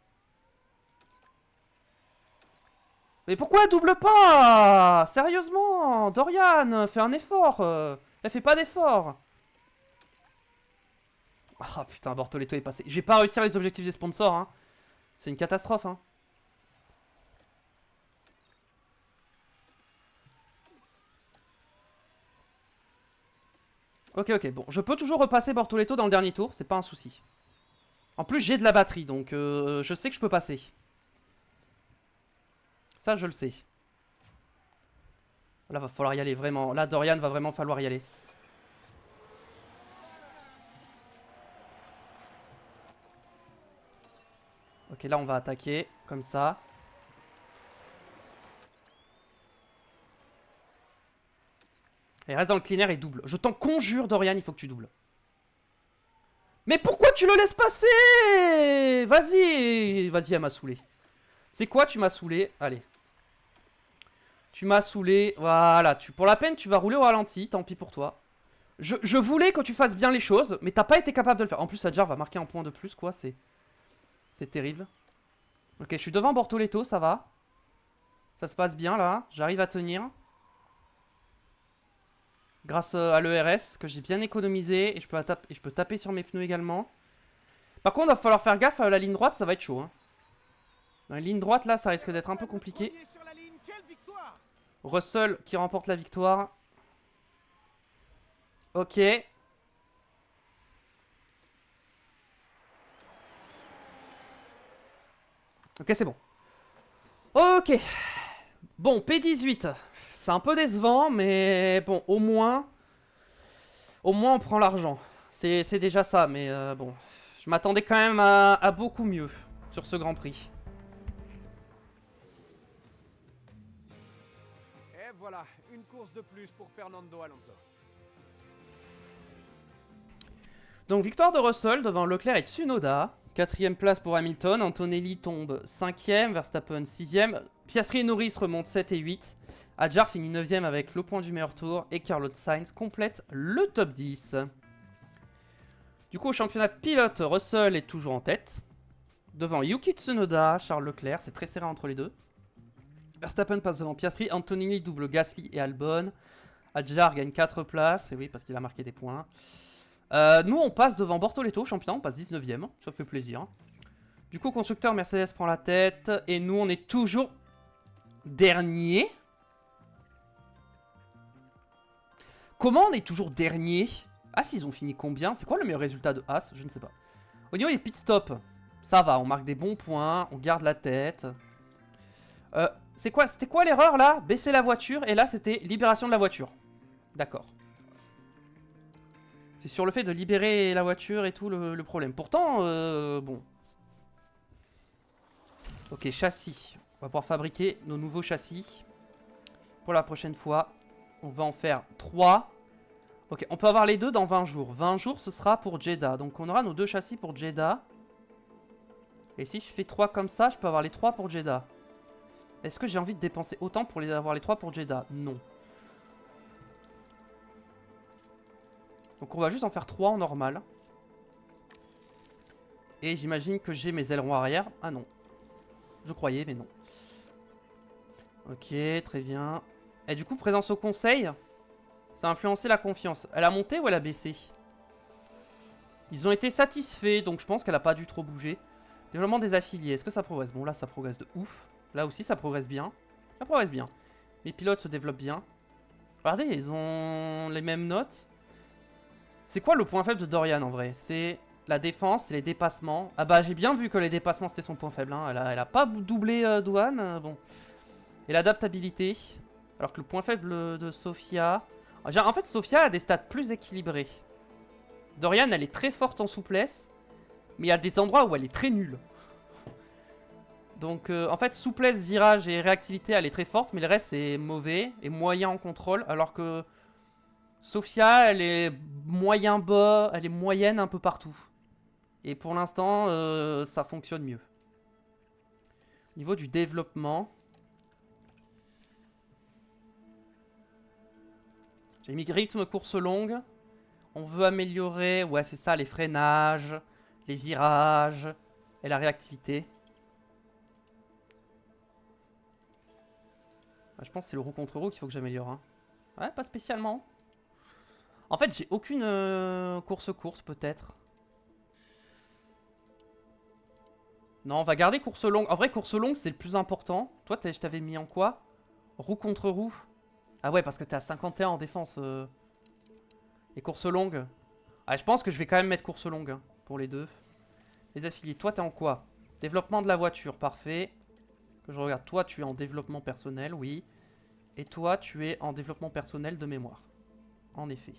Mais pourquoi elle double pas? Sérieusement, Dorian, fais un effort. Elle fait pas d'effort. Ah putain, Bortoletto est passé. Je vais pas réussir les objectifs des sponsors. Hein. C'est une catastrophe. Hein. Ok, ok, bon. Je peux toujours repasser Bortoletto dans le dernier tour. C'est pas un souci. En plus, j'ai de la batterie. Donc, je sais que je peux passer. Ça, je le sais. Là, va falloir y aller, vraiment. Là, Dorian, va vraiment falloir y aller. Ok, là, on va attaquer. Comme ça. Et reste dans le clean air et double. Je t'en conjure, Dorian, il faut que tu doubles. Mais pourquoi tu le laisses passer? Vas-y. Vas-y, elle m'a saoulé. C'est quoi, tu m'as saoulé? Allez. Tu m'as saoulé. Voilà. Pour la peine, tu vas rouler au ralenti. Tant pis pour toi. Je voulais que tu fasses bien les choses, mais t'as pas été capable de le faire. En plus, Adjar va marquer un point de plus, quoi. C'est terrible. Ok, je suis devant Bortoletto, ça va. Ça se passe bien, là. J'arrive à tenir. Grâce à l'ERS, que j'ai bien économisé. Et je peux taper sur mes pneus également. Par contre, il va falloir faire gaffe à la ligne droite, ça va être chaud. Hein. La ligne droite, là, ça risque d'être un peu compliqué. Russell qui remporte la victoire. Ok. Ok, c'est bon. Ok. Bon, P18. C'est un peu décevant, mais bon, au moins on prend l'argent. C'est déjà ça, mais bon. Je m'attendais quand même à beaucoup mieux sur ce Grand Prix. Et voilà, une course de plus pour Fernando Alonso. Donc victoire de Russell devant Leclerc et Tsunoda. 4ème place pour Hamilton. Antonelli tombe 5ème. Verstappen 6ème. Piastri et Norris remontent 7 et 8. Adjar finit 9ème avec le point du meilleur tour. Et Carlos Sainz complète le top 10. Du coup au championnat pilote, Russell est toujours en tête. Devant Yuki Tsunoda, Charles Leclerc. C'est très serré entre les deux. Verstappen passe devant Piastri. Antonelli double Gasly et Albon. Adjar gagne 4 places. Et oui, parce qu'il a marqué des points. Nous on passe devant Bortoletto, champion, on passe 19ème, ça fait plaisir. Du coup constructeur Mercedes prend la tête. Et nous on est toujours dernier. Comment on est toujours dernier? As ils ont fini combien? C'est quoi le meilleur résultat de As? Je ne sais pas. Au niveau des pit stops, ça va, on marque des bons points, on garde la tête. C'était quoi l'erreur là? Baisser la voiture et là c'était libération de la voiture. D'accord. C'est sur le fait de libérer la voiture et tout le problème. Pourtant, bon. Ok, châssis. On va pouvoir fabriquer nos nouveaux châssis. Pour la prochaine fois, on va en faire 3. Ok, on peut avoir les deux dans 20 jours. 20 jours, ce sera pour Jeddah. Donc on aura nos 2 châssis pour Jeddah. Et si je fais 3 comme ça, je peux avoir les 3 pour Jeddah. Est-ce que j'ai envie de dépenser autant pour avoir les 3 pour Jeddah? Non. Donc on va juste en faire 3 en normal. Et j'imagine que j'ai mes ailerons arrière. Ah non. Je croyais, mais non. Ok, très bien. Et du coup, présence au conseil, ça a influencé la confiance. Elle a monté ou elle a baissé? Ils ont été satisfaits, donc je pense qu'elle a pas dû trop bouger. Développement des affiliés, est-ce que ça progresse? Bon, là, ça progresse de ouf. Là aussi, ça progresse bien. Ça progresse bien. Les pilotes se développent bien. Regardez, ils ont les mêmes notes. C'est quoi le point faible de Dorian, en vrai? C'est la défense et les dépassements. Ah bah, j'ai bien vu que les dépassements, c'était son point faible. Hein. Elle a pas doublé Douane. Bon. Et l'adaptabilité. Alors que le point faible de Sophia... En fait, Sophia a des stats plus équilibrés. Dorian, elle est très forte en souplesse. Mais il y a des endroits où elle est très nulle. Donc, en fait, souplesse, virage et réactivité, elle est très forte. Mais le reste, c'est mauvais et moyen en contrôle. Alors que Sophia, elle est moyen bas. Elle est moyenne un peu partout. Et pour l'instant, ça fonctionne mieux. Au niveau du développement... J'ai mis rythme course longue. On veut améliorer... Ouais, c'est ça, les freinages... Les virages et la réactivité. Je pense que c'est le roue contre roue qu'il faut que j'améliore. Hein. Ouais, pas spécialement. En fait, j'ai aucune course peut-être. Non, on va garder course longue. En vrai, course longue, c'est le plus important. Toi, je t'avais mis en quoi? Roue contre roue. Ah ouais, parce que t'es à 51 en défense. Et course longue. Ah, je pense que je vais quand même mettre course longue hein, pour les deux. Les affiliés, toi t'es en quoi? Développement de la voiture, parfait. Que je regarde, toi tu es en développement personnel, oui. Et toi tu es en développement personnel de mémoire. En effet.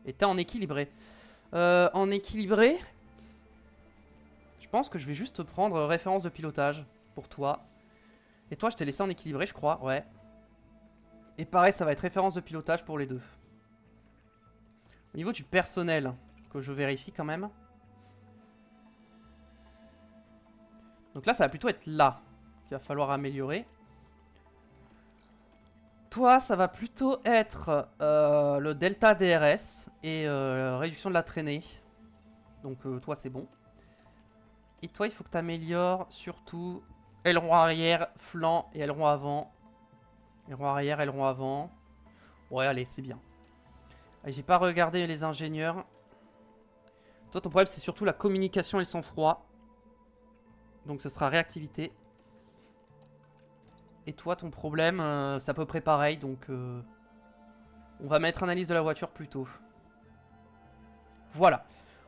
Et t'es en équilibré. En équilibré, je pense que je vais juste prendre référence de pilotage pour toi. Et toi je t'ai laissé en équilibré je crois, ouais. Et pareil ça va être référence de pilotage pour les deux. Au niveau du personnel, que je vérifie quand même. Donc là, ça va plutôt être là qu'il va falloir améliorer. Toi, ça va plutôt être le delta DRS et réduction de la traînée. Donc toi, c'est bon. Et toi, il faut que tu améliores surtout aileron arrière, flanc et aileron avant. Aileron arrière, aileron avant. Ouais, allez, c'est bien. J'ai pas regardé les ingénieurs. Toi, ton problème, c'est surtout la communication et le sang-froid. Donc ça sera réactivité. Et toi ton problème c'est à peu près pareil. Donc on va mettre analyse de la voiture plutôt. Voilà.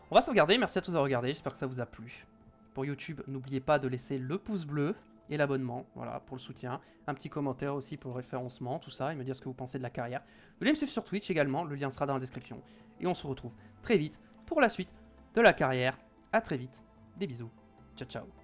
On va sauvegarder. Merci à tous d'avoir regardé. J'espère que ça vous a plu. Pour YouTube, n'oubliez pas de laisser le pouce bleu et l'abonnement. Voilà pour le soutien. Un petit commentaire aussi pour le référencement. Tout ça. Et me dire ce que vous pensez de la carrière. Vous voulez me suivre sur Twitch également. Le lien sera dans la description. Et on se retrouve très vite pour la suite de la carrière. A très vite. Des bisous. Ciao ciao.